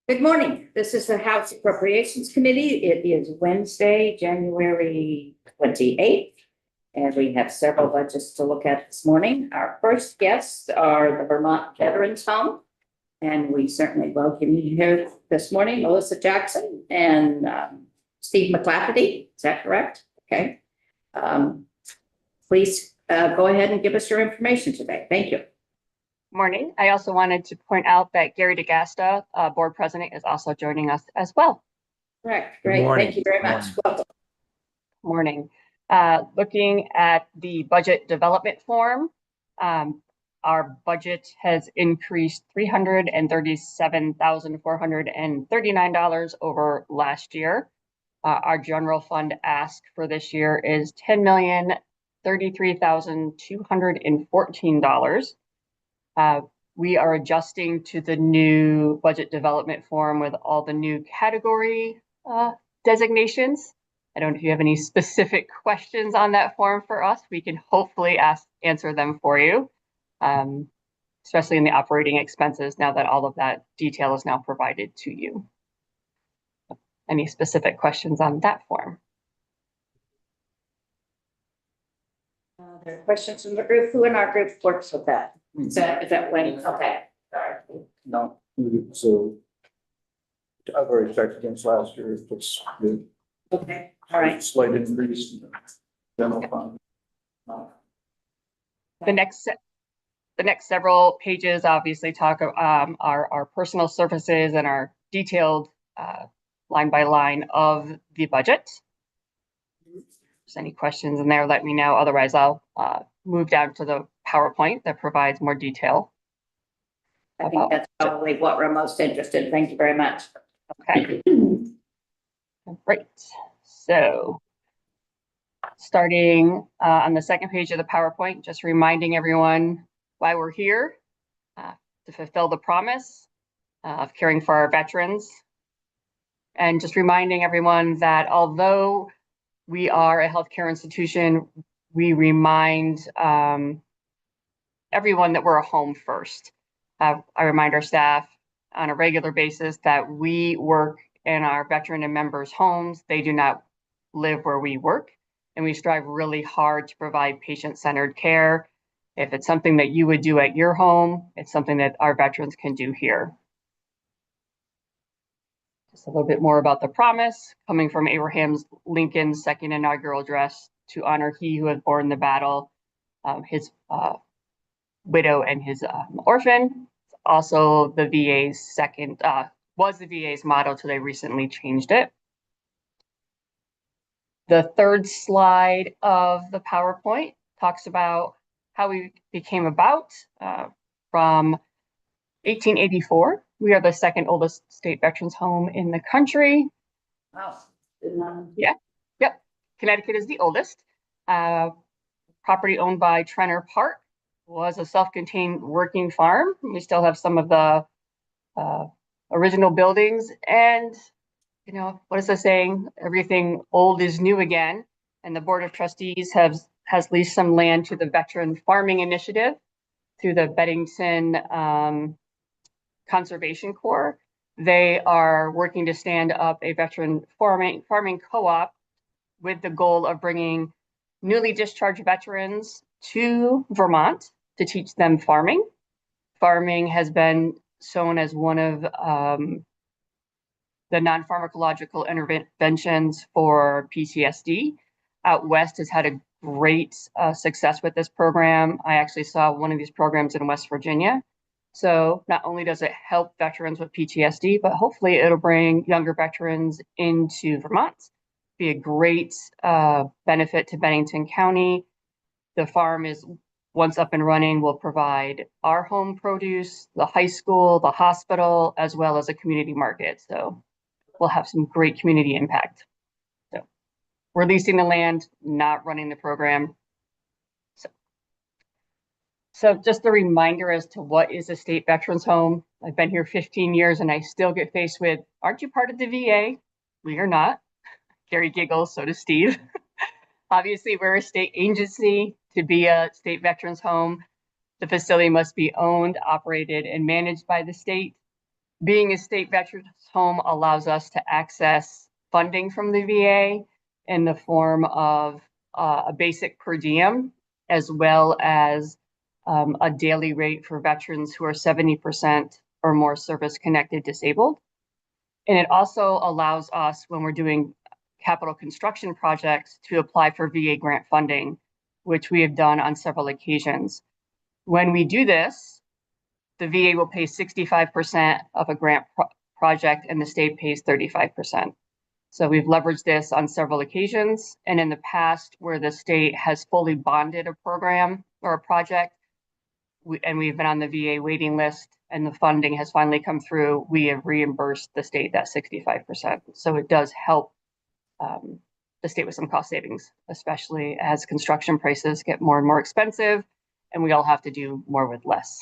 Good morning. This is the House Appropriations Committee. It is Wednesday, January 28th, and we have several budgets to look at this morning. Our first guests are the Vermont Veterans Home, and we certainly welcome you here this morning, Melissa Jackson and Steve McClafferty. Is that correct? Okay. Please go ahead and give us your information today. Thank you. Morning. I also wanted to point out that Gary DeGasta, board president, is also joining us as well. Correct. Great. Thank you very much. Welcome. Morning. Looking at the budget development form, our budget has increased $337,439 over last year. Our general fund ask for this year is $10,033,214. We are adjusting to the new budget development form with all the new category designations. I don't know if you have any specific questions on that form for us. We can hopefully answer them for you, especially in the operating expenses now that all of that detail is now provided to you. Any specific questions on that form? There are questions from the group. Who in our group works with that? Is that Wayne? Okay. Sorry. No, so I've already checked against last year. It's good. Okay. All right. Slight increase in the general fund. The next several pages obviously talk our personal services and our detailed line by line of the budget. If there's any questions in there, let me know. Otherwise, I'll move down to the PowerPoint that provides more detail. I think that's probably what we're most interested in. Thank you very much. Okay. Great. So starting on the second page of the PowerPoint, just reminding everyone why we're here, to fulfill the promise of caring for our veterans. And just reminding everyone that although we are a healthcare institution, we remind everyone that we're a home first. I remind our staff on a regular basis that we work in our veteran and members' homes. They do not live where we work, and we strive really hard to provide patient-centered care. If it's something that you would do at your home, it's something that our veterans can do here. Just a little bit more about the promise, coming from Abraham Lincoln's second inaugural address: to honor he who has borne the battle, his widow and his orphan. Also the VA's was the VA's motto till they recently changed it. The third slide of the PowerPoint talks about how we became about. From 1884, we are the second oldest state veterans home in the country. Wow. Yeah. Yep. Connecticut is the oldest. Property owned by Trenner Park, was a self-contained working farm. We still have some of the original buildings, and you know, what is the saying? Everything old is new again. And the Board of Trustees has leased some land to the Veteran Farming Initiative through the Bennington Conservation Corps. They are working to stand up a veteran farming co-op with the goal of bringing newly discharged veterans to Vermont to teach them farming. Farming has been shown as one of the non-pharmacological interventions for PTSD. Out west has had a great success with this program. I actually saw one of these programs in West Virginia. So not only does it help veterans with PTSD, but hopefully it'll bring younger veterans into Vermont. Be a great benefit to Bennington County. The farm is, once up and running, will provide our home produce, the high school, the hospital, as well as a community market. So we'll have some great community impact. So we're leasing the land, not running the program. So just a reminder as to what is a state veterans home. I've been here 15 years and I still get faced with, aren't you part of the VA? We are not. Gary giggles, so does Steve. Obviously, we're a state agency. To be a state veterans home, the facility must be owned, operated, and managed by the state. Being a state veterans home allows us to access funding from the VA in the form of a basic per diem, as well as a daily rate for veterans who are 70% or more service-connected disabled. And it also allows us, when we're doing capital construction projects, to apply for VA grant funding, which we have done on several occasions. When we do this, the VA will pay 65% of a grant project and the state pays 35%. So we've leveraged this on several occasions. And in the past, where the state has fully bonded a program or a project, and we've been on the VA waiting list and the funding has finally come through, we have reimbursed the state that 65%. So it does help the state with some cost savings, especially as construction prices get more and more expensive and we all have to do more with less.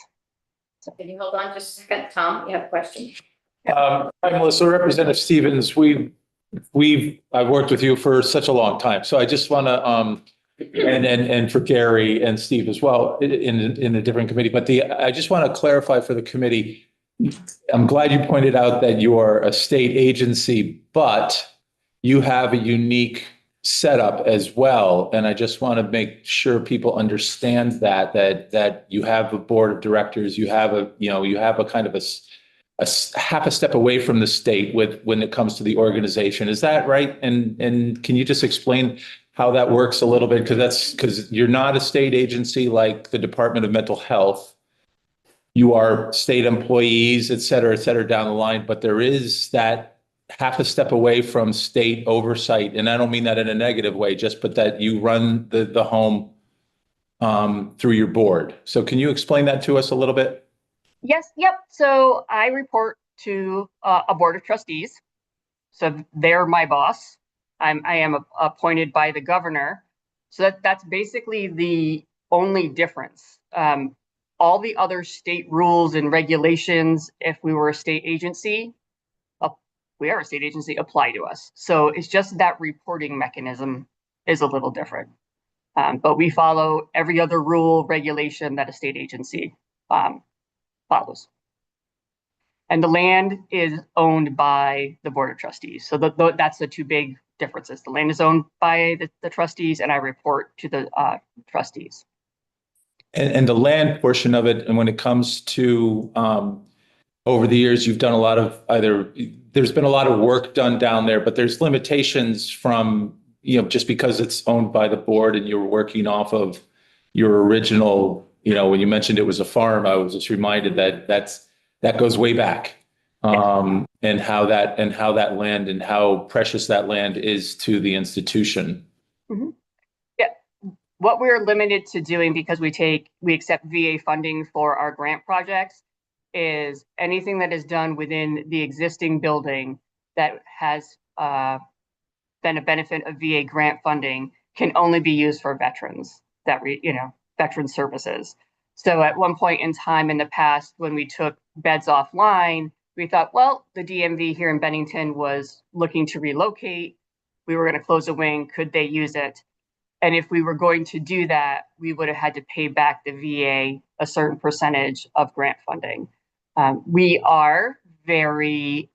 So can you hold on just a second? Tom, you have a question? Hi, Melissa, Representative Stevens, I've worked with you for such a long time, so I just want to, and for Gary and Steve as well, in a different committee, but I just want to clarify for the committee. I'm glad you pointed out that you are a state agency, but you have a unique setup as well. And I just want to make sure people understand that you have a board of directors, you have a kind of a half a step away from the state when it comes to the organization. Is that right? And can you just explain how that works a little bit? Because you're not a state agency like the Department of Mental Health. You are state employees, et cetera, down the line, but there is that half a step away from state oversight. And I don't mean that in a negative way, but that you run the home through your board. So can you explain that to us a little bit? Yes, yep. So I report to a board of trustees. So they're my boss. I am appointed by the governor. So that's basically the only difference. All the other state rules and regulations, if we were a state agency, we are a state agency, apply to us. So it's just that reporting mechanism is a little different. But we follow every other rule, regulation that a state agency follows. And the land is owned by the board of trustees. So that's the two big differences. The land is owned by the trustees, and I report to the trustees. And the land portion of it, and when it comes to over the years, you've done a lot of there's been a lot of work done down there, but there's limitations from, just because it's owned by the board and you're working off of your original, when you mentioned it was a farm, I was just reminded that goes way back. And how that land and how precious that land is to the institution. Mm-hmm. Yeah, what we're limited to doing, because we accept VA funding for our grant projects, is anything that is done within the existing building that has been a benefit of VA grant funding can only be used for veterans veteran services. So at one point in time in the past, when we took beds offline, we thought, well, the DMV here in Bennington was looking to relocate. We were going to close a wing. Could they use it? And if we were going to do that, we would have had to pay back the VA a certain percentage of grant funding. We are very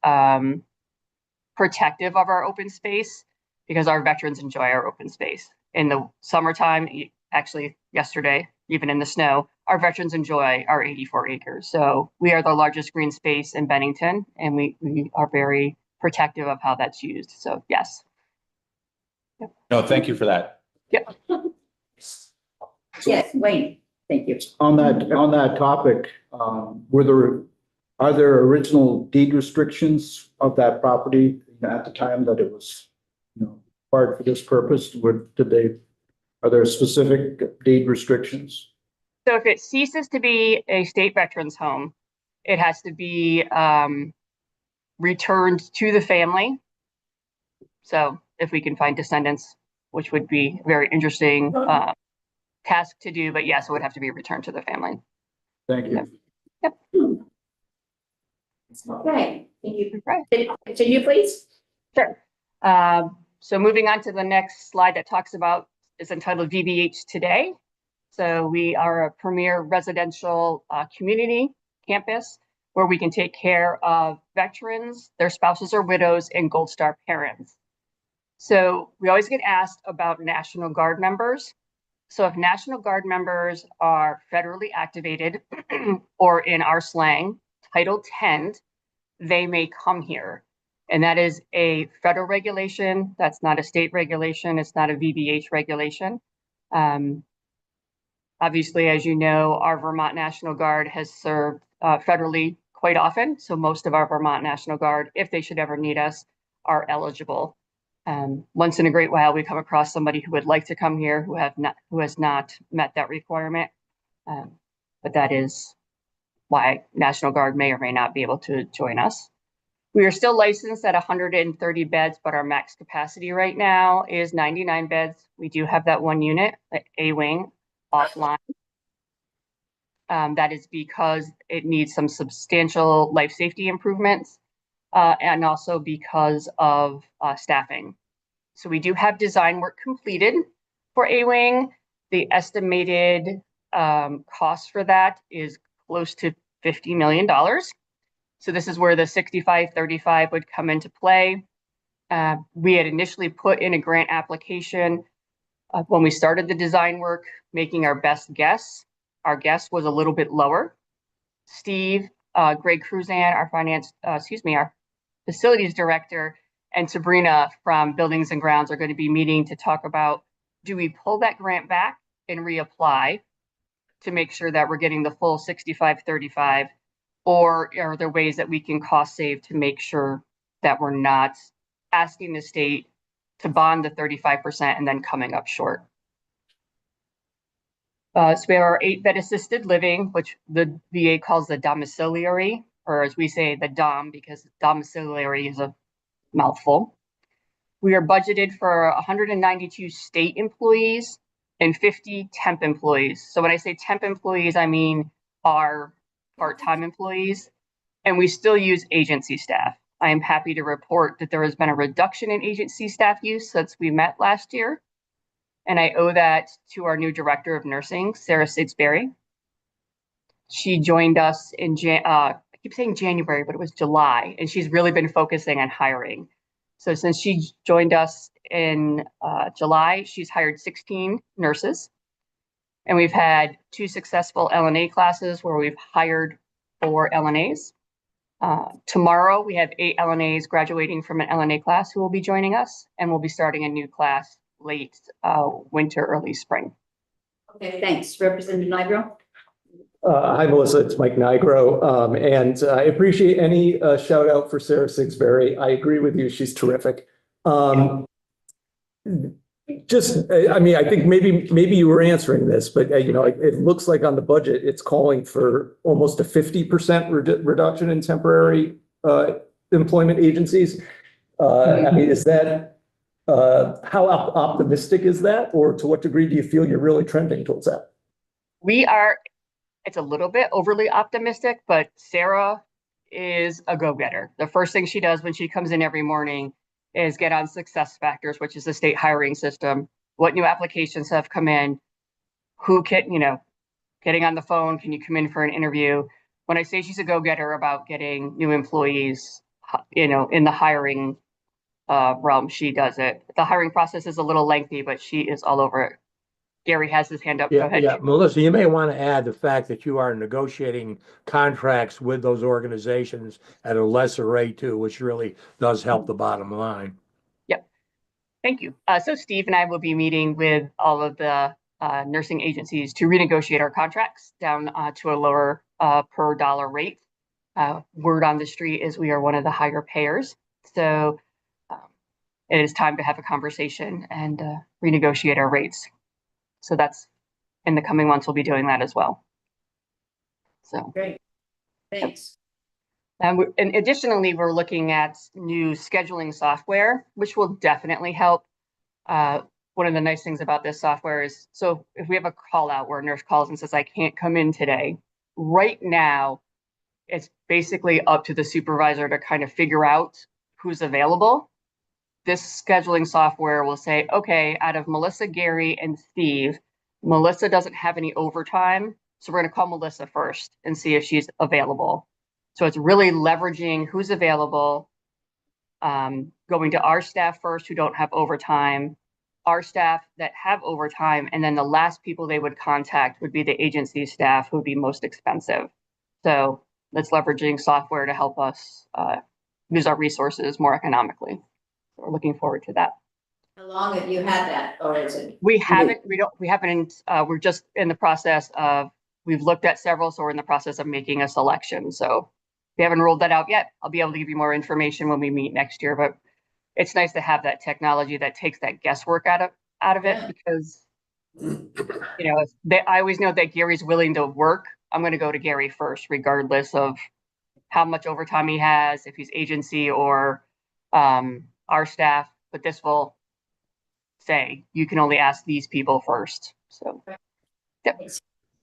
protective of our open space because our veterans enjoy our open space. In the summertime, actually yesterday, even in the snow, our veterans enjoy our 84 acres. So we are the largest green space in Bennington, and we are very protective of how that's used. So yes. Yep. No, thank you for that. Yep. Yes, Wayne, thank you. On that topic, are there original deed restrictions of that property at the time that it was, acquired for this purpose? Are there specific deed restrictions? So if it ceases to be a state veterans home, it has to be returned to the family. So if we can find descendants, which would be a very interesting task to do, but yes, it would have to be returned to the family. Thank you. Yep. Okay, can you Right. continue, please? Sure. So moving on to the next slide that talks about, is entitled VBH Today. So we are a premier residential community campus. where we can take care of veterans, their spouses or widows, and Gold Star parents. So we always get asked about National Guard members. So if National Guard members are federally activated, or in our slang, Title 10, they may come here. And that is a federal regulation. That's not a state regulation. It's not a VBH regulation. Obviously, as you know, our Vermont National Guard has served federally quite often. So most of our Vermont National Guard, if they should ever need us, are eligible. Once in a great while, we come across somebody who would like to come here who has not met that requirement. But that is why National Guard may or may not be able to join us. We are still licensed at 130 beds, but our max capacity right now is 99 beds. We do have that one unit, A wing, offline. That is because it needs some substantial life safety improvements, and also because of staffing. So we do have design work completed for A wing. The estimated cost for that is close to $50 million. So this is where the 65-35 would come into play. We had initially put in a grant application when we started the design work, making our best guess. Our guess was a little bit lower. Steve, Greg Cruzan, our facilities director, and Sabrina from Buildings and Grounds are going to be meeting to talk about, do we pull that grant back and reapply to make sure that we're getting the full 65-35, or are there ways that we can cost save to make sure that we're not asking the state to bond the 35% and then coming up short? So we have our 8-bed assisted living, which the VA calls the domiciliary, or as we say, the DOM, because domiciliary is a mouthful. We are budgeted for 192 state employees and 50 temp employees. So when I say temp employees, I mean our part-time employees, and we still use agency staff. I am happy to report that there has been a reduction in agency staff use since we met last year. And I owe that to our new director of nursing, Sarah Sigsbury. She joined us in, I keep saying January, but it was July, and she's really been focusing on hiring. So since she joined us in July, she's hired 16 nurses. And we've had 2 successful LNA classes where we've hired 4 LNAs. Tomorrow, we have 8 LNAs graduating from an LNA class who will be joining us, and we'll be starting a new class late winter, early spring. Okay, thanks. Representative Nigro? Hi, Melissa. It's Mike Nigro. And I appreciate any shout out for Sarah Sigsbury. I agree with you. She's terrific. I think maybe you were answering this, but it looks like on the budget, it's calling for almost a 50% reduction in temporary employment agencies. Is that, how optimistic is that? Or to what degree do you feel you're really trending towards that? It's a little bit overly optimistic, but Sarah is a go-getter. The first thing she does when she comes in every morning is get on SuccessFactors, which is the state hiring system. What new applications have come in? Who can, getting on the phone, can you come in for an interview? When I say she's a go-getter about getting new employees, in the hiring realm, she does it. The hiring process is a little lengthy, but she is all over it. Gary has his hand up. Go ahead. Yeah, Melissa, you may want to add the fact that you are negotiating contracts with those organizations at a lesser rate too, which really does help the bottom line. Yep. Thank you. So Steve and I will be meeting with all of the nursing agencies to renegotiate our contracts down to a lower per dollar rate. Word on the street is we are one of the higher payers. So it is time to have a conversation and renegotiate our rates. So that's in the coming months, we'll be doing that as well. So Great. Thanks. and additionally, we're looking at new scheduling software, which will definitely help. One of the nice things about this software is, so if we have a call out where a nurse calls and says, I can't come in today, right now, it's basically up to the supervisor to kind of figure out who's available. This scheduling software will say, okay, out of Melissa, Gary, and Steve, Melissa doesn't have any overtime. So we're going to call Melissa first and see if she's available. So it's really leveraging who's available, going to our staff first who don't have overtime, our staff that have overtime, and then the last people they would contact would be the agency staff who would be most expensive. So that's leveraging software to help us use our resources more economically. So we're looking forward to that. How long have you had that, or is it? We haven't, we're just in the process of, we've looked at several, so we're in the process of making a selection. So we haven't rolled that out yet. I'll be able to give you more information when we meet next year, but it's nice to have that technology that takes that guesswork out of it, because, you know, I always know that Gary's willing to work. I'm going to go to Gary first, regardless of how much overtime he has, if he's agency or our staff, but this will say you can only ask these people first. So, yep.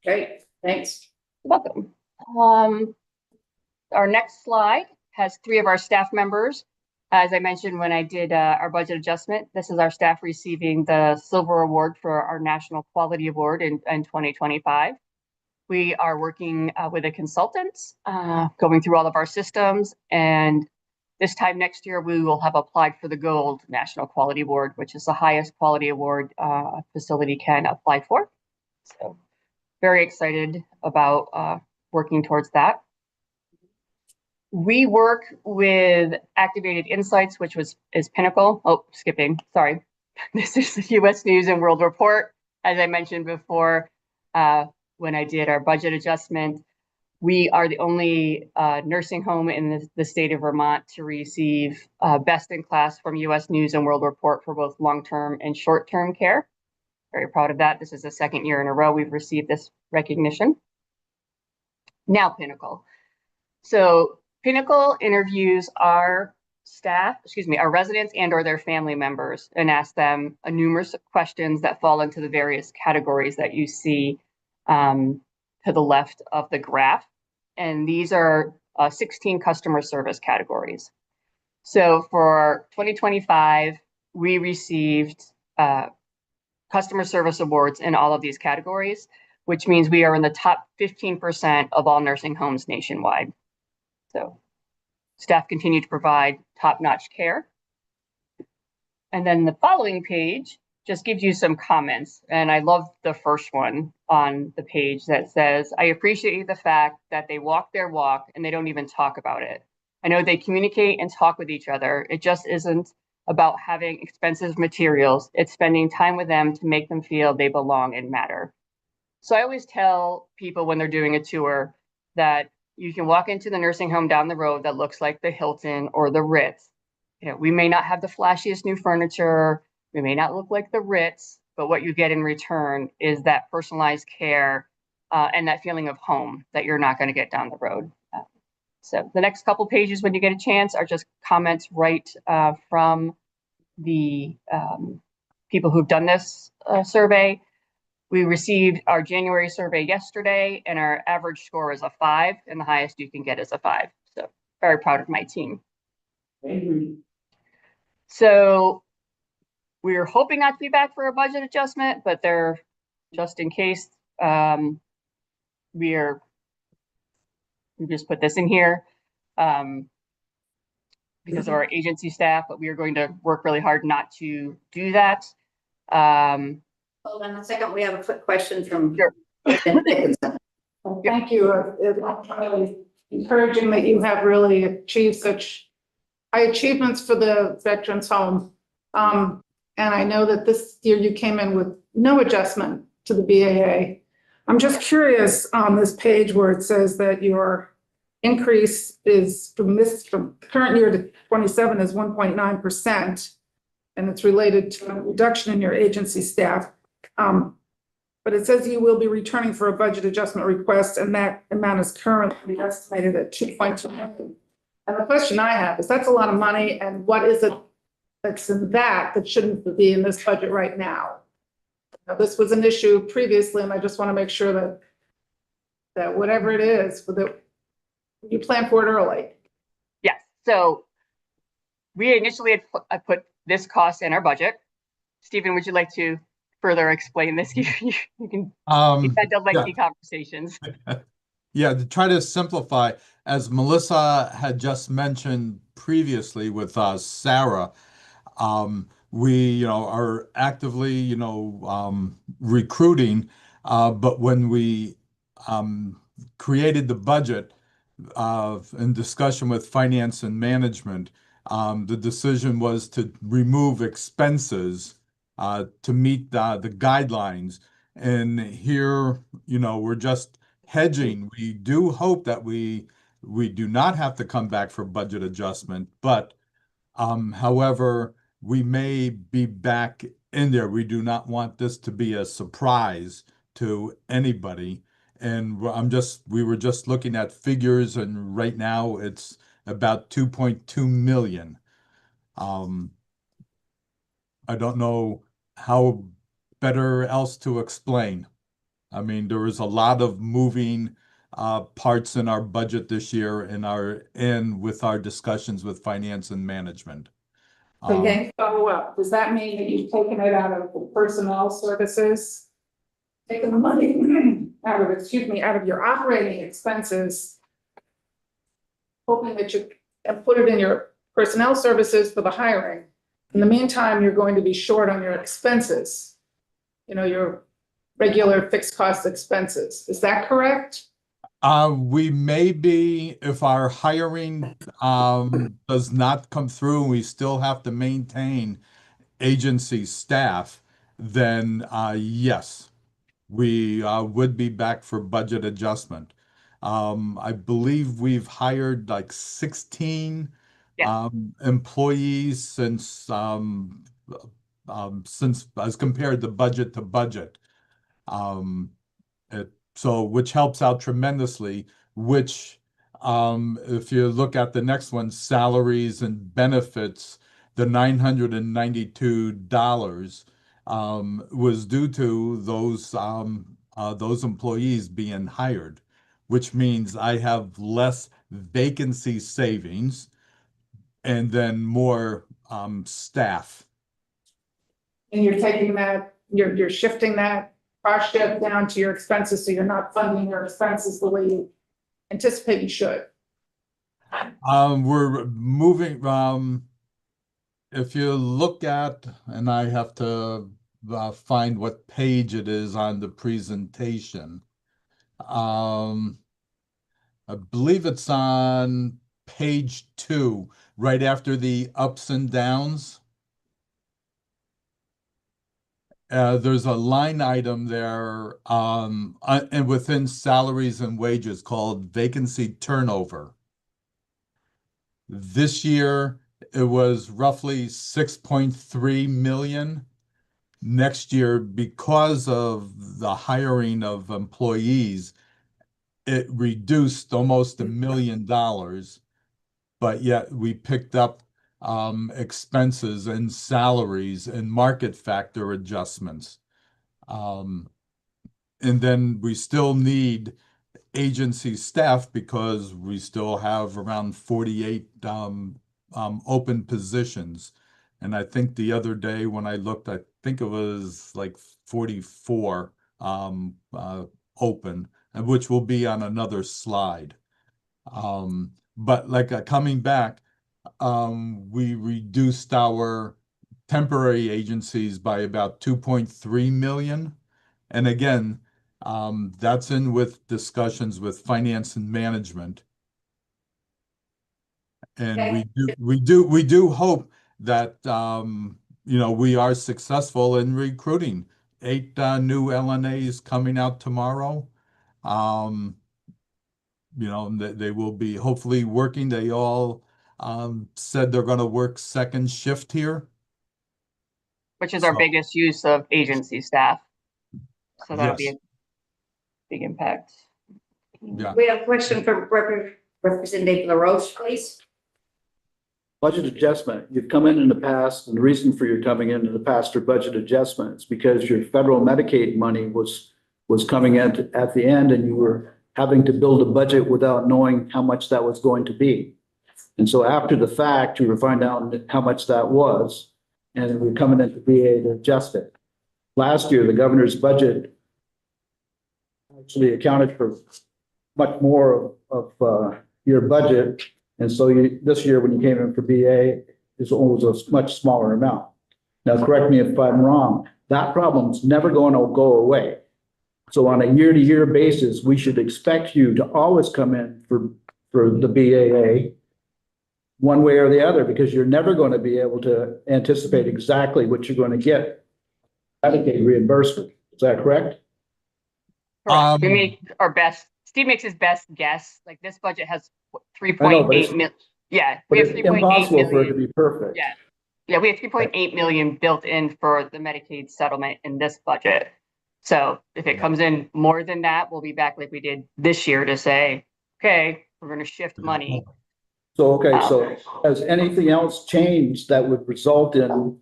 Great, thanks. You're welcome. Our next slide has 3 of our staff members. As I mentioned when I did our budget adjustment, this is our staff receiving the Silver Award for our National Quality Award in 2025. We are working with a consultant, going through all of our systems, and this time next year, we will have applied for the Gold National Quality Award, which is the highest quality award a facility can apply for. So very excited about working towards that. We work with Activated Insights, which is Pinnacle. Oh, skipping, sorry. This is the US News and World Report. As I mentioned before, when I did our budget adjustment, we are the only nursing home in the state of Vermont to receive best in class from US News and World Report for both long-term and short-term care. Very proud of that. This is the 2nd year in a row we've received this recognition. Now Pinnacle. So Pinnacle interviews our staff, our residents and or their family members, and asks them numerous questions that fall into the various categories that you see to the left of the graph. And these are 16 customer service categories. So for 2025, we received customer service awards in all of these categories, which means we are in the top 15% of all nursing homes nationwide. So staff continue to provide top-notch care. And then the following page just gives you some comments. And I love the first one on the page that says, I appreciate the fact that they walk their walk and they don't even talk about it. I know they communicate and talk with each other. It just isn't about having expensive materials. It's spending time with them to make them feel they belong and matter. So I always tell people when they're doing a tour that you can walk into the nursing home down the road that looks like the Hilton or the Ritz. You know, we may not have the flashiest new furniture. We may not look like the Ritz, but what you get in return is that personalized care and that feeling of home that you're not going to get down the road. So the next couple pages, when you get a chance, are just comments right from the people who've done this survey. We received our January survey yesterday, and our average score is a 5, and the highest you can get is a 5. So very proud of my team. So we're hoping not to be back for a budget adjustment, but they're just in case. We just put this in here because of our agency staff, but we are going to work really hard not to do that. Hold on a second, we have a quick question from. Sure. Thank you. It's really encouraging that you have really achieved such high achievements for the Veterans Home. And I know that this year you came in with no adjustment to the BAA. I'm just curious on this page where it says that your increase is from current year to 27 is 1.9%. And it's related to a reduction in your agency staff. But it says you will be returning for a budget adjustment request, and that amount is currently estimated at 2.2 million. And the question I have is, that's a lot of money, and what is it that's in that shouldn't be in this budget right now? Now, this was an issue previously, and I just want to make sure that whatever it is, you plan for it early. Yes. So we initially had put this cost in our budget. Stephen, would you like to further explain this? You can. You've had lengthy conversations. Yeah, to try to simplify, as Melissa had just mentioned previously with Sarah, we, are actively, recruiting. But when we created the budget in discussion with finance and management, the decision was to remove expenses to meet the guidelines. And here, we're just hedging. We do hope that we do not have to come back for budget adjustment, but however, we may be back in there. We do not want this to be a surprise to anybody. And we were just looking at figures, and right now it's about 2.2 million. I don't know how better else to explain. I mean, there was a lot of moving parts in our budget this year and with our discussions with finance and management. Okay, follow up. Does that mean that you've taken it out of the personnel services? Taken the money out of your operating expenses, hoping that you and put it in your personnel services for the hiring. In the meantime, you're going to be short on your expenses, your regular fixed cost expenses. Is that correct? We may be, if our hiring does not come through, and we still have to maintain agency staff, then yes, we would be back for budget adjustment. I believe we've hired like 16 Yeah. employees since as compared to budget. Which helps out tremendously, which if you look at the next one, salaries and benefits, the $992 was due to those employees being hired, which means I have less vacancy savings and then more staff. And you're taking that, you're shifting that cost shift down to your expenses, so you're not funding your expenses the way you anticipate you should. We're moving, if you look at, and I have to find what page it is on the presentation. I believe it's on page 2, right after the ups and downs. There's a line item there, and within salaries and wages called vacancy turnover. This year, it was roughly 6.3 million. Next year, because of the hiring of employees, it reduced almost $1 million, but yet we picked up expenses and salaries and market factor adjustments. And then we still need agency staff because we still have around 48 open positions. And I think the other day when I looked, I think it was like 44 open, which will be on another slide. But like coming back, we reduced our temporary agencies by about 2.3 million. And again, that's in with discussions with finance and management. And we do hope that we are successful in recruiting 8 new LNAs coming out tomorrow. They will be hopefully working. They all said they're going to work second shift here, Which is our biggest use of agency staff. So that'll be a big impact. Yeah. We have a question from Representative LaRoche, please. Budget adjustment, you've come in the past, and the reason for your coming in the past for budget adjustments because your federal Medicaid money was coming in at the end, and you were having to build a budget without knowing how much that was going to be. And so after the fact, you were finding out how much that was, and we're coming in to be able to adjust it. Last year, the governor's budget actually accounted for much more of your budget. And so this year, when you came in for BA, it's always a much smaller amount. Now, correct me if I'm wrong, that problem's never going to go away. So on a year-to-year basis, we should expect you to always come in for the BAA one way or the other, because you're never going to be able to anticipate exactly what you're going to get Medicaid reimbursement. Is that correct? Correct. We make our best, Steve makes his best guess, like this budget has I know, but 3.8 it's, million. Yeah, but we have it's 3.8 impossible for it to million. be perfect. Yeah. Yeah, we have 3.8 million built in for the Medicaid settlement in this budget. So if it comes in more than that, we'll be back like we did this year to say, okay, we're going to shift money. So, okay, so has anything else changed that would result in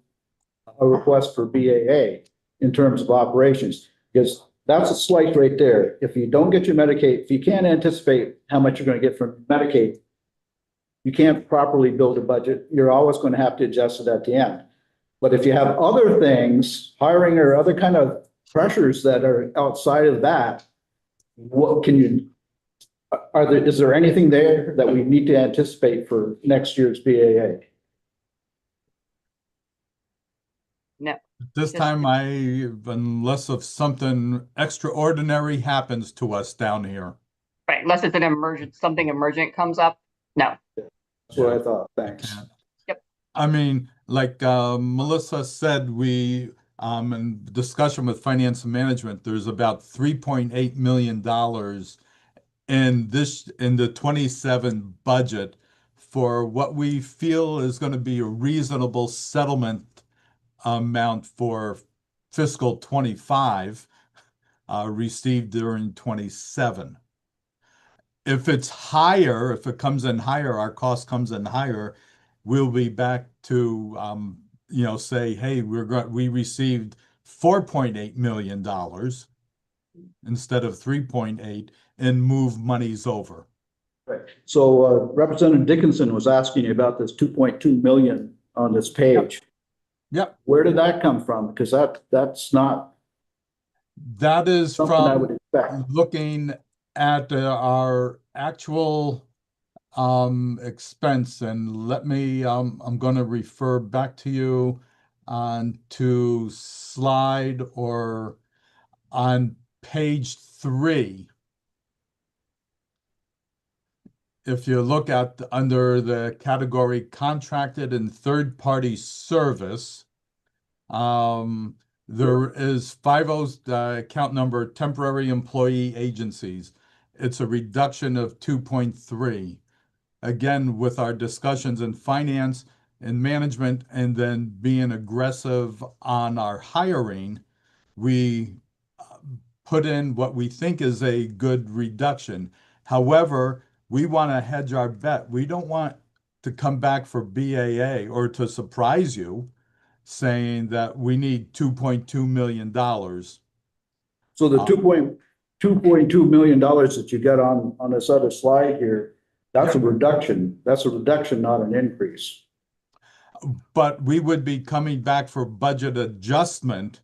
a request for BAA in terms of operations? Because that's a slight right there. If you don't get your Medicaid, if you can't anticipate how much you're going to get from Medicaid, you can't properly build a budget. You're always going to have to adjust it at the end. But if you have other things, hiring or other kind of pressures that are outside of that, what can you, is there anything there that we need to anticipate for next year's BAA? No, This time unless if something extraordinary happens to us down here. right, unless it's an emergent, something emergent comes up. No. That's what I thought. Thanks. Yep. I mean, like Melissa said, we in discussion with finance and management, there's about $3.8 million in the 27 budget for what we feel is going to be a reasonable settlement amount for fiscal 25 received during 27. If it's higher, if it comes in higher, our cost comes in higher, we'll be back to, say, hey, we received $4.8 million instead of 3.8 and move monies over. Right. So Representative Dickinson was asking you about this 2.2 million on this page. Yep. Where did that come from? Because that's not That is something I from would expect. looking at our actual expense, and let me I'm going to refer back to you on to slide or on page 3. If you look at under the category contracted and third-party service, there is 50 account number temporary employee agencies. It's a reduction of 2.3. Again, with our discussions in finance and management and then being aggressive on our hiring, we put in what we think is a good reduction. However, we want to hedge our bet. We don't want to come back for BAA or to surprise you saying that we need $2.2 million. So the $2.2 million that you got on this other slide here, that's a reduction. That's a reduction, not an increase. But we would be coming back for budget adjustment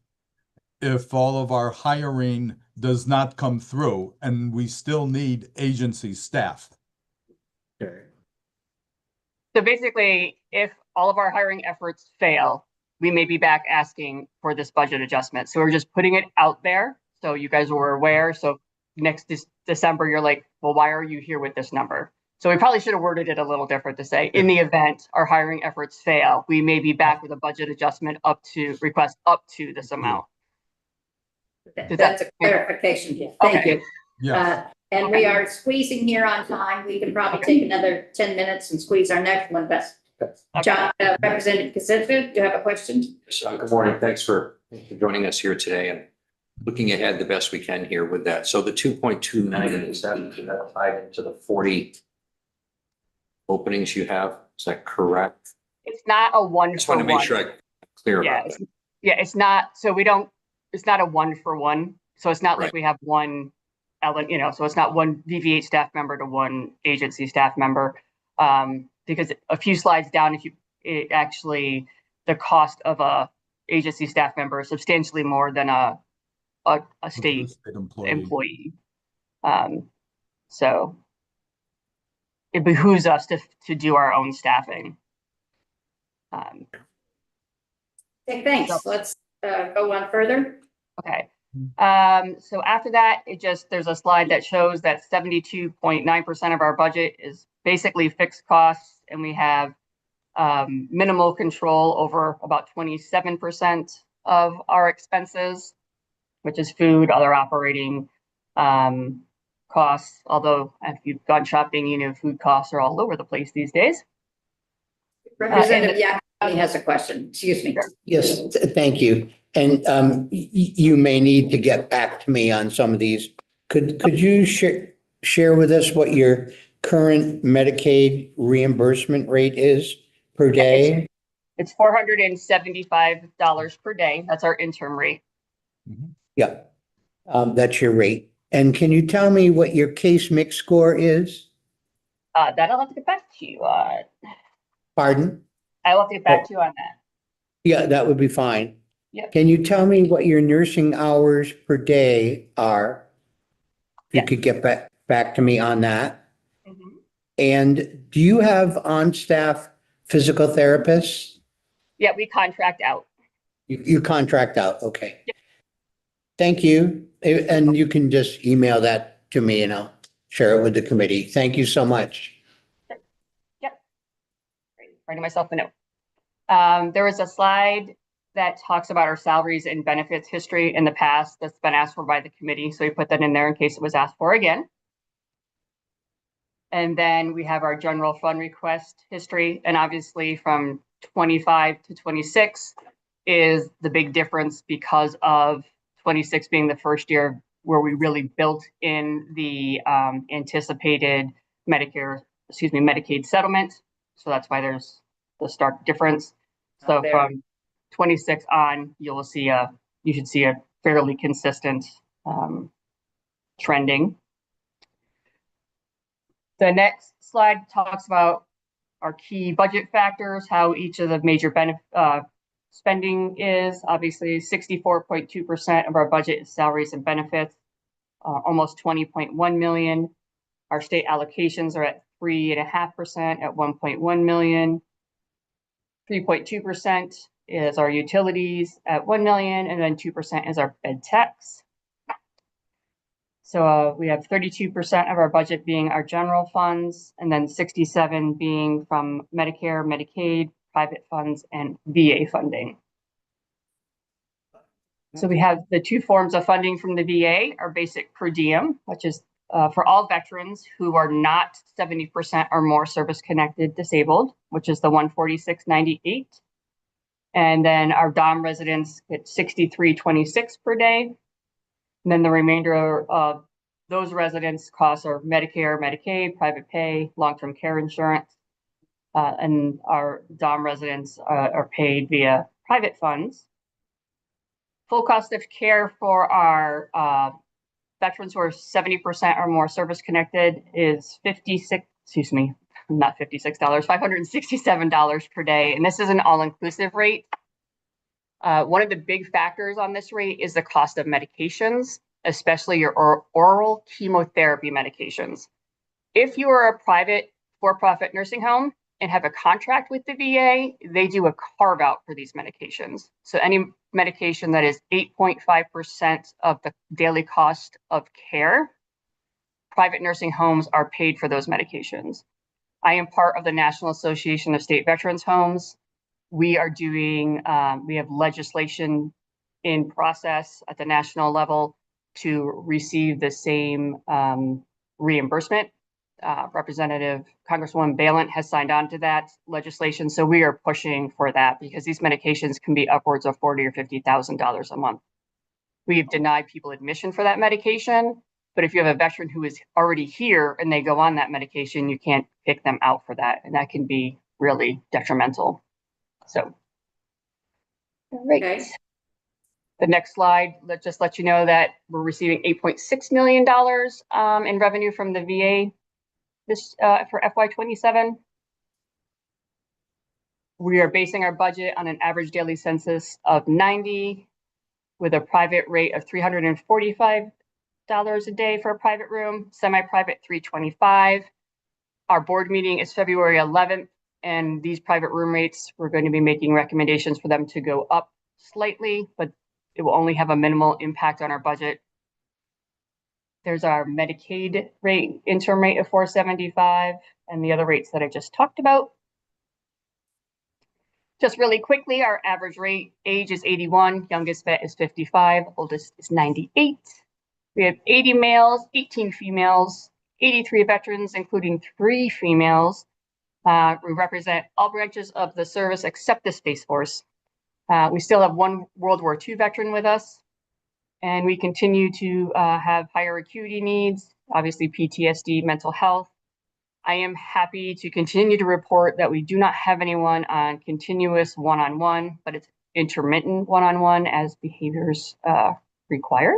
if all of our hiring does not come through, and we still need agency staff. Okay. So basically, if all of our hiring efforts fail, we may be back asking for this budget adjustment. So we're just putting it out there so you guys were aware. So next December, you're like, well, why are you here with this number? So we probably should have worded it a little different to say, in the event our hiring efforts fail, we may be back with a budget adjustment request up to this amount. That's a clarification here. Thank Okay. you. Yes. And we are squeezing here on time. We can probably take another 10 minutes and squeeze our next one. Best. John, Representative Kaczynski, do you have a question? Yes, good morning. Thanks for joining us here today and looking ahead the best we can here with that. So the 2.2 million, is that tied into the 40 openings you have? Is that correct? It's not a one I just for want to make one. sure I'm clear Yeah, about that. it's not, so it's not a 1-for-1. So it's not like Right. we have one, so it's not one VVH staff member to one agency staff member. Because a few slides down, the cost of a agency staff member is substantially more than a state employee. So it behooves us to do our own staffing. Okay, thanks. Let's go on further. Okay. So after that, there's a slide that shows that 72.9% of our budget is basically fixed costs, and we have minimal control over about 27% of our expenses, which is food, other operating costs. Although if you've gone shopping, you know, food costs are all over the place these days. Representative Giacomini has a question. Excuse me. Yes, thank you. And you may need to get back to me on some of these. Could you share with us what your current Medicaid reimbursement rate is per day? It's $475 per day. That's our interim rate. Yeah, that's your rate. And can you tell me what your case mix score is? That I'll have to get back to you on. Pardon? I'll have to get back to you on that. Yeah, that would be fine. Yep. Can you tell me what your nursing hours per day are? If you could get back to me on that. Mhm. And do you have on-staff physical therapists? Yeah, we contract out. You contract out, okay. Thank you. And you can just email that to me and I'll share it with the committee. Thank you so much. Yep. Great. Writing myself a note. There was a slide that talks about our salaries and benefits history in the past that's been asked for by the committee. So we put that in there in case it was asked for again. And then we have our general fund request history. And obviously from 25 to 26 is the big difference because of 26 being the first year where we really built in the anticipated Medicaid settlement. So that's why there's the stark difference. So from 26 on, you should see a fairly consistent trending. The next slide talks about our key budget factors, how each of the major spending is. Obviously, 64.2% of our budget is salaries and benefits, almost 20.1 million. Our state allocations are at 3.5% at 1.1 million. 3.2% is our utilities at 1 million, and then 2% is our bed tax. So we have 32% of our budget being our general funds, and then 67% being from Medicare, Medicaid, private funds, and VA funding. So we have the two forms of funding from the VA, our basic per diem, which is for all veterans who are not 70% or more service-connected disabled, which is the $146.98. And then our DOM residents get $63.26 per day. And then the remainder of those residents' costs are Medicare, Medicaid, private pay, long-term care insurance. And our DOM residents are paid via private funds. Full cost of care for our veterans who are 70% or more service connected is $567 per day. And this is an all-inclusive rate. One of the big factors on this rate is the cost of medications, especially your oral chemotherapy medications. If you are a private for-profit nursing home and have a contract with the VA, they do a carve out for these medications. So any medication that is 8.5% of the daily cost of care, private nursing homes are paid for those medications. I am part of the National Association of State Veterans Homes. We are doing, we have legislation in process at the national level to receive the same reimbursement. Representative Congresswoman Balint has signed on to that legislation. So we are pushing for that because these medications can be upwards of $40,000 or $50,000 a month. We've denied people admission for that medication, but if you have a veteran who is already here and they go on that medication, you can't pick them out for that. And that can be really detrimental. So, all right. Okay. The next slide, let's just let you know that we're receiving $8.6 million in revenue from the VA this for FY27. We are basing our budget on an average daily census of 90 with a private rate of $345 a day for a private room, semi-private $325. Our board meeting is February 11th, and these private room rates, we're going to be making recommendations for them to go up slightly, but it will only have a minimal impact on our budget. There's our Medicaid rate, interim rate of $475, and the other rates that I just talked about. Just really quickly, our average rate age is 81, youngest vet is 55, oldest is 98. We have 80 males, 18 females, 83 veterans, including 3 females. We represent all branches of the service except the Space Force. We still have 1 World War II veteran with us, and we continue to have higher acuity needs, obviously PTSD, mental health. I am happy to continue to report that we do not have anyone on continuous one-on-one, but it's intermittent one-on-one as behaviors require.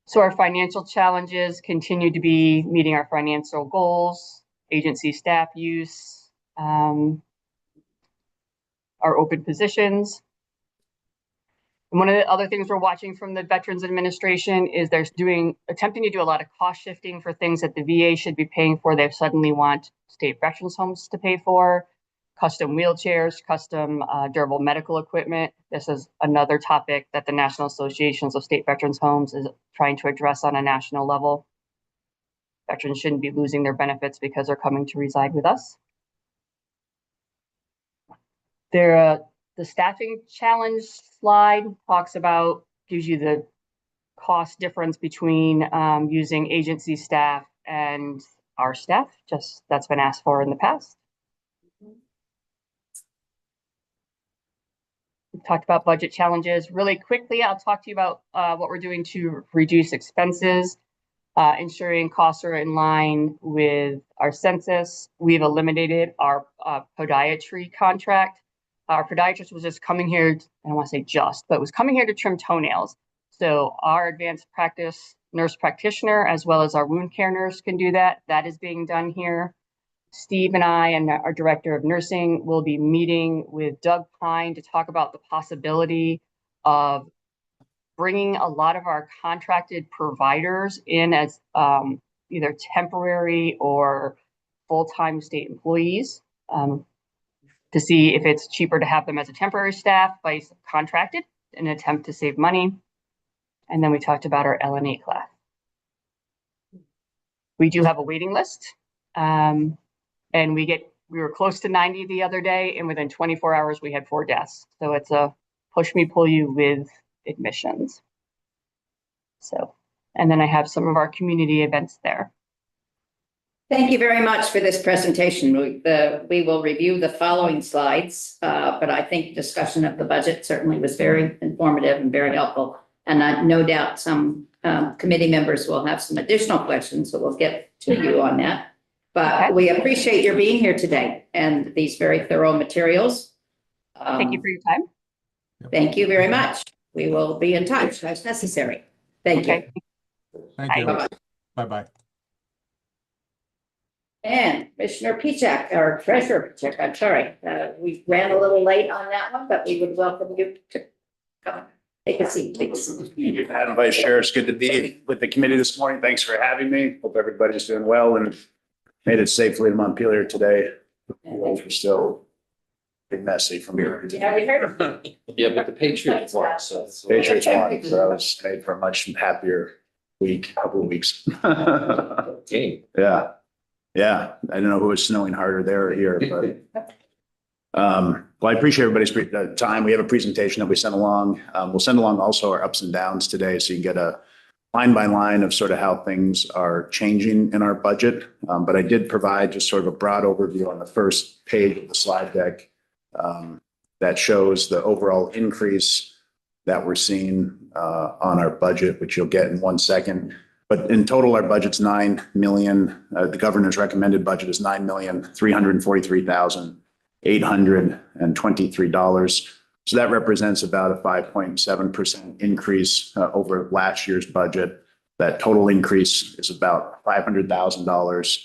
So our financial challenges continue to be meeting our financial goals, agency staff use, our open positions. And one of the other things we're watching from the Veterans Administration is they're attempting to do a lot of cost shifting for things that the VA should be paying for. They suddenly want state veterans homes to pay for, custom wheelchairs, custom durable medical equipment. This is another topic that the National Associations of State Veterans Homes is trying to address on a national level. Veterans shouldn't be losing their benefits because they're coming to reside with us. The staffing challenge slide gives you the cost difference between using agency staff and our staff, that's been asked for in the past. We've talked about budget challenges. Really quickly, I'll talk to you about what we're doing to reduce expenses, ensuring costs are in line with our census. We've eliminated our podiatry contract. Our podiatrist was just coming here, I don't want to say just, but was coming here to trim toenails. So our advanced practice nurse practitioner, as well as our wound care nurse, can do that. That is being done here. Steve and I and our director of nursing will be meeting with Doug Pine to talk about the possibility of bringing a lot of our contracted providers in as either temporary or full-time state employees. To see if it's cheaper to have them as a temporary staff by contracted in an attempt to save money. And then we talked about our LNA class. We do have a waiting list. And we were close to 90 the other day, and within 24 hours, we had 4 deaths. So it's a push me, pull you with admissions. So, and then I have some of our community events there. Thank you very much for this presentation. We will review the following slides, but I think discussion of the budget certainly was very informative and very helpful. And no doubt some committee members will have some additional questions, so we'll get to you on that. But we appreciate your being here today and these very thorough materials. Thank you for your time. Thank you very much. We will be in touch as necessary. Thank you. Thank you. Bye-bye. Bye-bye. And Commissioner Pichak, or Treasurer Pichak, I'm sorry, we ran a little late on that one, but we would welcome you to come take a seat, please. Madam Vice Chair, it's good to be with the committee this morning. Thanks for having me. Hope everybody's doing well and made it safely to Montpelier today. Roads were still a bit messy from here. Yeah, we heard. Yeah, but the Patriots won, so. Patriots won, so I was made for a much happier couple of weeks. Game. Yeah. Yeah, I don't know who was snowing harder there or here, but. Well, I appreciate everybody's time. We have a presentation that we sent along. We'll send along also our ups and downs today, so you can get a line by line of sort of how things are changing in our budget. But I did provide just sort of a broad overview on the first page of the slide deck that shows the overall increase that we're seeing on our budget, which you'll get in 1 second. But in total, our budget's 9 million. The governor's recommended budget is $9,343,823. So that represents about a 5.7% increase over last year's budget. That total increase is about $500,000.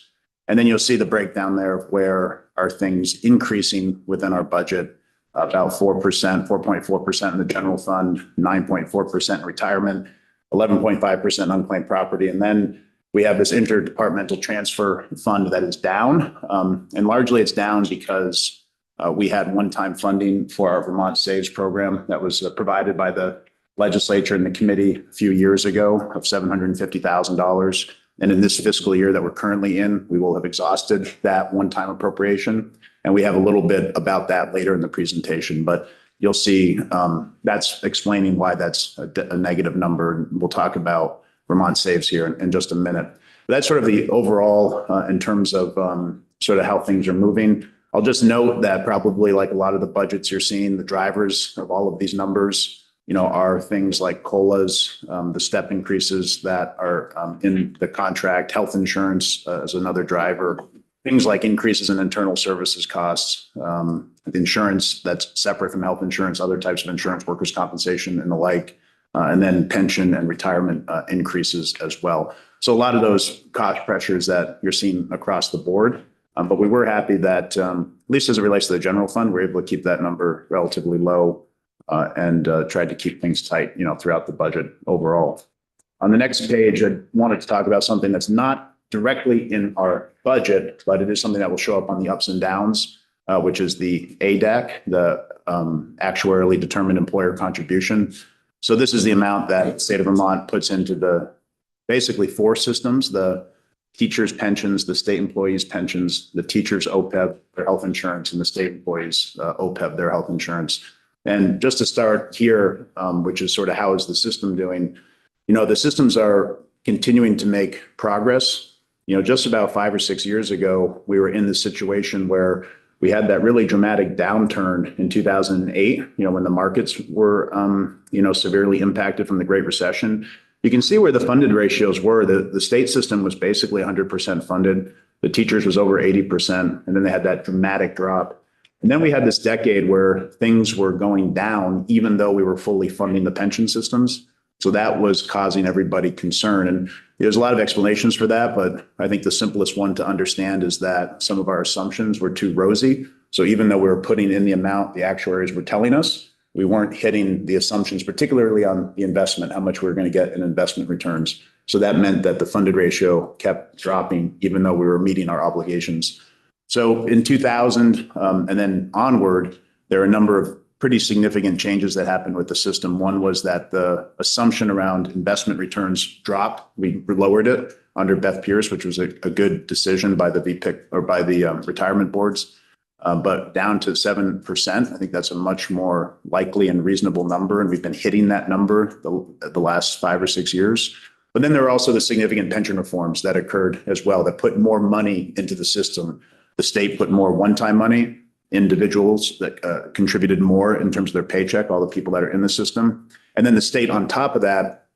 And then you'll see the breakdown there of where are things increasing within our budget. About 4%, 4.4% in the general fund, 9.4% in retirement, 11.5% unclaimed property. And then we have this interdepartmental transfer fund that is down. And largely it's down because we had one-time funding for our Vermont Saves program that was provided by the legislature and the committee a few years ago of $750,000. And in this fiscal year that we're currently in, we will have exhausted that one-time appropriation. And we have a little bit about that later in the presentation, but you'll see that's explaining why that's a negative number. We'll talk about Vermont Saves here in just a minute. But that's sort of the overall in terms of sort of how things are moving. I'll just note that probably like a lot of the budgets you're seeing, the drivers of all of these numbers, are things like COLAs, the step increases that are in the contract, health insurance is another driver, things like increases in internal services costs, insurance that's separate from health insurance, other types of insurance, workers' compensation and the like, and then pension and retirement increases as well. So a lot of those cost pressures that you're seeing across the board. But we were happy that, at least as it relates to the general fund, we're able to keep that number relatively low and tried to keep things tight, throughout the budget overall. On the next page, I wanted to talk about something that's not directly in our budget, but it is something that will show up on the ups and downs, which is the ADAC, the actuarially determined employer contribution. So this is the amount that the state of Vermont puts into the basically four systems: the teachers' pensions, the state employees' pensions, the teachers' OPEB, their health insurance, and the state employees' OPEB, their health insurance. And just to start here, which is sort of how is the system doing, the systems are continuing to make progress. Just about 5 or 6 years ago, we were in this situation where we had that really dramatic downturn in 2008, when the markets were, severely impacted from the Great Recession. You can see where the funded ratios were. The state system was basically 100% funded. The teachers was over 80%. And then they had that dramatic drop. And then we had this decade where things were going down, even though we were fully funding the pension systems. So that was causing everybody concern. And there's a lot of explanations for that, but I think the simplest one to understand is that some of our assumptions were too rosy. So even though we were putting in the amount the actuaries were telling us, we weren't hitting the assumptions, particularly on the investment, how much we were going to get in investment returns. So that meant that the funded ratio kept dropping, even though we were meeting our obligations. So in 2000 and then onward, there are a number of pretty significant changes that happened with the system. One was that the assumption around investment returns dropped. We lowered it under Beth Pierce, which was a good decision by the VPIC or by the retirement boards, but down to 7%. I think that's a much more likely and reasonable number. And we've been hitting that number the last 5 or 6 years. But then there are also the significant pension reforms that occurred as well that put more money into the system. The state put more one-time money. Individuals that contributed more in terms of their paycheck, all the people that are in the system. And then the state on top of that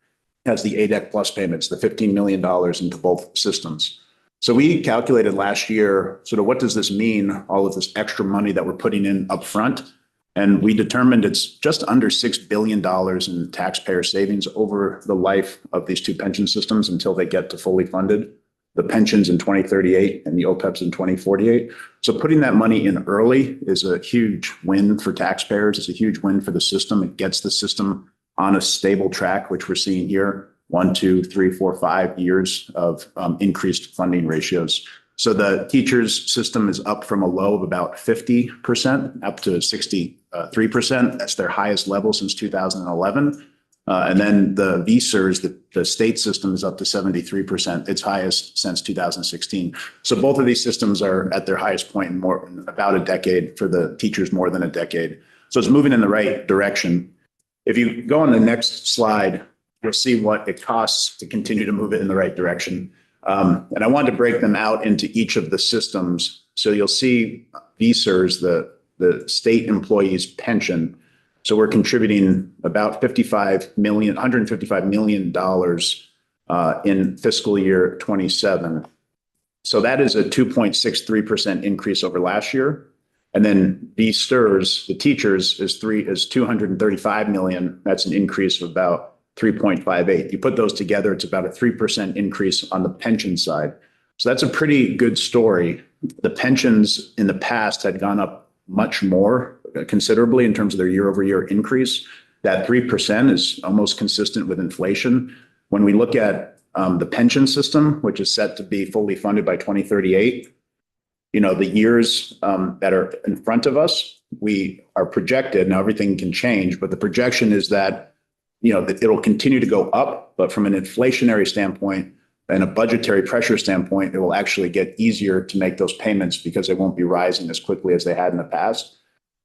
has the ADEC plus payments, the $15 million into both systems. So we calculated last year, sort of what does this mean, all of this extra money that we're putting in upfront? And we determined it's just under $6 billion in taxpayer savings over the life of these two pension systems until they get to fully funded. The pensions in 2038 and the OPEBs in 2048. So putting that money in early is a huge win for taxpayers. It's a huge win for the system. It gets the system on a stable track, which we're seeing here, 1, 2, 3, 4, 5 years of increased funding ratios. So the teachers system is up from a low of about 50% up to 63%. That's their highest level since 2011. And then the VSERS, the state system, is up to 73%, its highest since 2016. So both of these systems are at their highest point in about a decade, for the teachers more than a decade. So it's moving in the right direction. If you go on the next slide, you'll see what it costs to continue to move it in the right direction. And I wanted to break them out into each of the systems. So you'll see VSERS, the state employees' pension. So we're contributing about $155 million in fiscal year 27. So that is a 2.63% increase over last year. And then VSERS, the teachers, is $235 million. That's an increase of about 3.58. You put those together, it's about a 3% increase on the pension side. So that's a pretty good story. The pensions in the past had gone up much more, considerably, in terms of their year over year increase. That 3% is almost consistent with inflation. When we look at the pension system, which is set to be fully funded by 2038, the years that are in front of us, we are projected, now everything can change, but the projection is that, that it'll continue to go up, but from an inflationary standpoint and a budgetary pressure standpoint, it will actually get easier to make those payments because they won't be rising as quickly as they had in the past.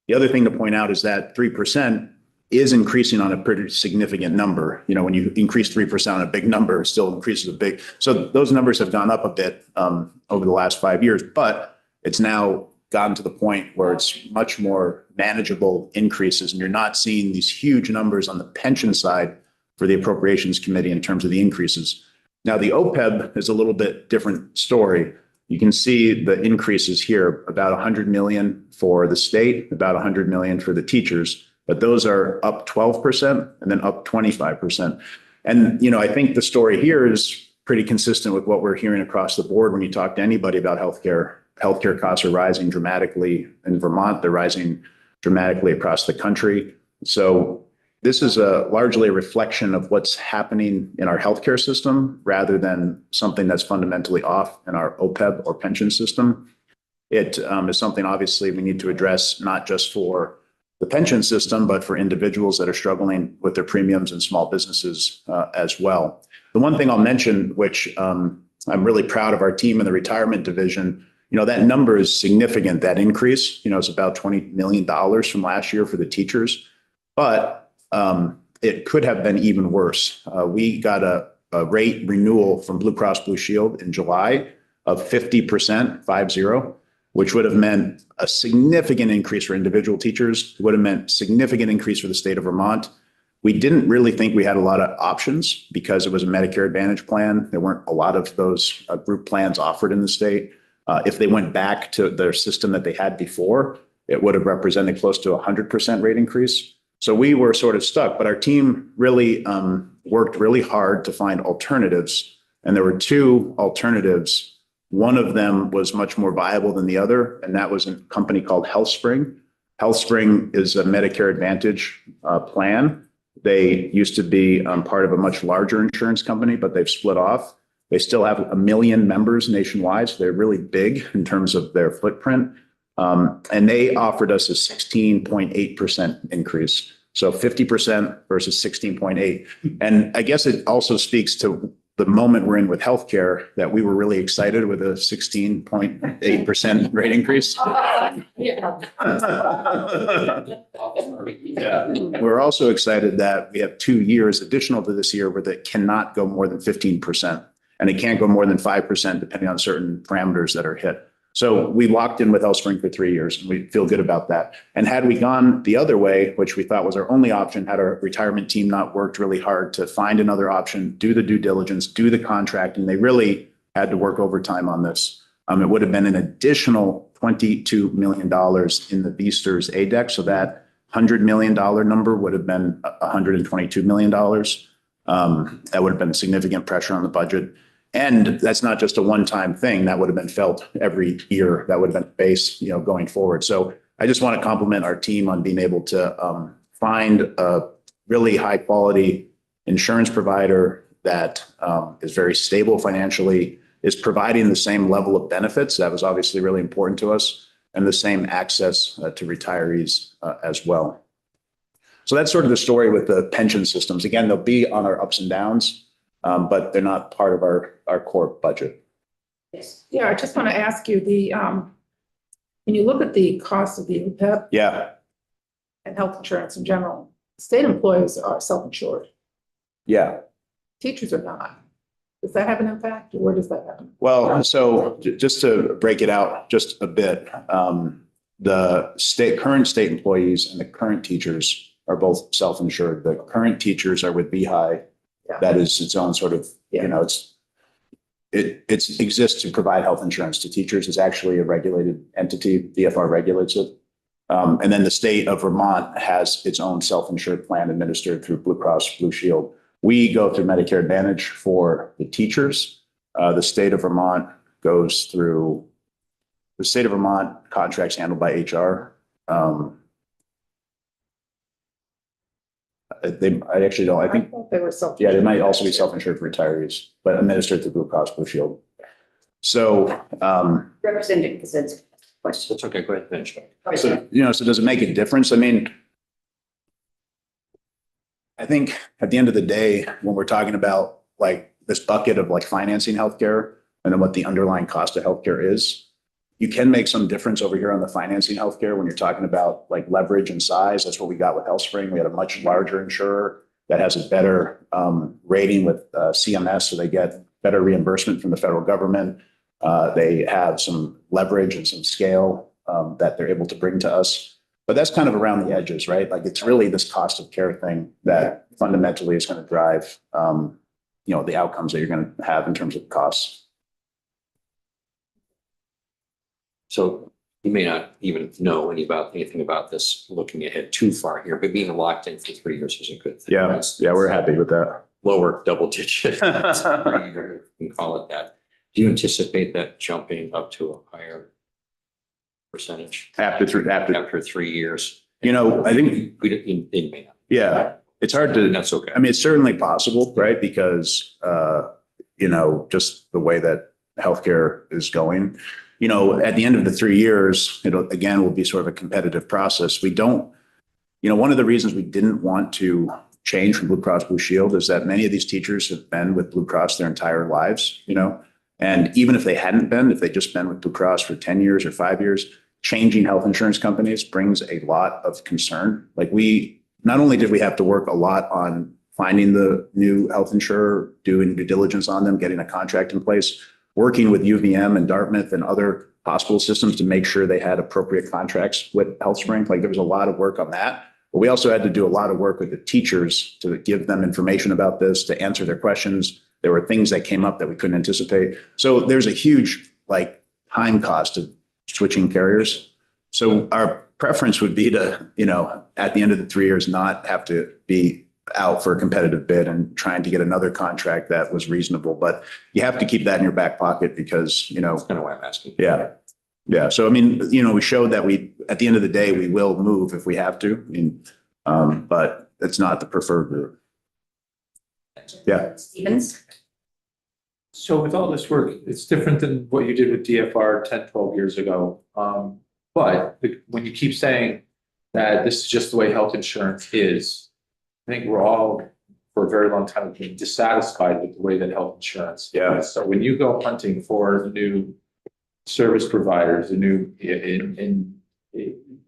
The other thing to point out is that 3% is increasing on a pretty significant number. When you increase 3% on a big number, it still increases a big. So those numbers have gone up a bit over the last 5 years, but it's now gotten to the point where it's much more manageable increases, and you're not seeing these huge numbers on the pension side for the Appropriations Committee in terms of the increases. Now, the OPEB is a little bit different story. You can see the increases here, about 100 million for the state, about 100 million for the teachers, but those are up 12% and then up 25%. And, I think the story here is pretty consistent with what we're hearing across the board when you talk to anybody about healthcare. Healthcare costs are rising dramatically in Vermont. They're rising dramatically across the country. So this is largely a reflection of what's happening in our healthcare system rather than something that's fundamentally off in our OPEB or pension system. It is something obviously we need to address, not just for the pension system, but for individuals that are struggling with their premiums and small businesses as well. The one thing I'll mention, which I'm really proud of our team in the retirement division, that number is significant, that increase. It's about $20 million from last year for the teachers, but it could have been even worse. We got a rate renewal from Blue Cross Blue Shield in July of 50%, 50, which would have meant a significant increase for individual teachers. It would have meant significant increase for the state of Vermont. We didn't really think we had a lot of options because it was a Medicare Advantage plan. There weren't a lot of those group plans offered in the state. If they went back to their system that they had before, it would have represented close to 100% rate increase. So we were sort of stuck, but our team really worked really hard to find alternatives. And there were two alternatives. One of them was much more viable than the other, and that was a company called HealthSpring. HealthSpring is a Medicare Advantage plan. They used to be part of a much larger insurance company, but they've split off. They still have 1 million members nationwide, so they're really big in terms of their footprint. And they offered us a 16.8% increase. So 50% versus 16.8. And I guess it also speaks to the moment we're in with healthcare that we were really excited with a 16.8% rate increase. Yeah. We're also excited that we have 2 years additional to this year where that cannot go more than 15%. And it can't go more than 5% depending on certain parameters that are hit. So we locked in with HealthSpring for 3 years, and we feel good about that. And had we gone the other way, which we thought was our only option, had our retirement team not worked really hard to find another option, do the due diligence, do the contracting, they really had to work overtime on this. It would have been an additional $22 million in the Beasters ADEC. So that $100 million number would have been $122 million. That would have been significant pressure on the budget. And that's not just a one-time thing. That would have been felt every year. That would have been the base, going forward. So I just want to compliment our team on being able to find a really high-quality insurance provider that is very stable financially, is providing the same level of benefits. That was obviously really important to us, and the same access to retirees as well. So that's sort of the story with the pension systems. Again, they'll be on our ups and downs, but they're not part of our core budget. Yes. Yeah, I just want to ask you when you look at the cost of the OPEB Yeah, and health insurance in general, state employees are self-insured. yeah. Teachers are not. Does that have an impact, or where does that happen? Well, so just to break it out just a bit, the current state employees and the current teachers are both self-insured. The current teachers are with BHI. Yeah. That is its own sort of, it exists to provide health insurance to teachers. It's actually a regulated entity. DFR regulates it. And then the state of Vermont has its own self-insured plan administered through Blue Cross Blue Shield. We go through Medicare Advantage for the teachers. The state of Vermont goes through, the state of Vermont contracts handled by HR. I actually don't, I think, thought they were self. yeah, they might also be self-insured for retarees, but administered through Blue Cross Blue Shield. So, Representative Kaczynski, question. That's okay, go ahead, finish. so, so does it make a difference? I mean, I think at the end of the day, when we're talking about like this bucket of like financing healthcare and then what the underlying cost of healthcare is, you can make some difference over here on the financing healthcare when you're talking about like leverage and size. That's what we got with HealthSpring. We had a much larger insurer that has a better rating with CMS, so they get better reimbursement from the federal government. They have some leverage and some scale that they're able to bring to us. But that's kind of around the edges, right? Like it's really this cost of care thing that fundamentally is going to drive, the outcomes that you're going to have in terms of costs. So you may not even know anything about this looking ahead too far here, but being locked in for 3 years is a good thing. Yeah, we're happy with that. Lower double digit. You can call it that. Do you anticipate that jumping up to a higher percentage After 3 years? I think, It may not. yeah, it's hard to, That's okay. I mean, it's certainly possible, right? Because, just the way that healthcare is going, at the end of the 3 years, again, will be sort of a competitive process. We don't, one of the reasons we didn't want to change from Blue Cross Blue Shield is that many of these teachers have been with Blue Cross their entire lives, and even if they hadn't been, if they just been with Blue Cross for 10 years or 5 years, changing health insurance companies brings a lot of concern. Like not only did we have to work a lot on finding the new health insurer, doing due diligence on them, getting a contract in place, working with UVM and Dartmouth and other hospital systems to make sure they had appropriate contracts with HealthSpring. Like there was a lot of work on that. But we also had to do a lot of work with the teachers to give them information about this, to answer their questions. There were things that came up that we couldn't anticipate. So there's a huge time cost of switching carriers. So our preference would be to, at the end of the 3 years, not have to be out for a competitive bid and trying to get another contract that was reasonable. But you have to keep that in your back pocket because, That's kind of why I'm asking. Yeah. Yeah. So, I mean, we showed that at the end of the day, we will move if we have to. But it's not the preferred route. Yeah. Stevens? So with all this work, it's different than what you did with DFR 10, 12 years ago. But when you keep saying that this is just the way health insurance is, I think we're all, for a very long time, been dissatisfied with the way that health insurance is. So when you go hunting for the new service providers, the new,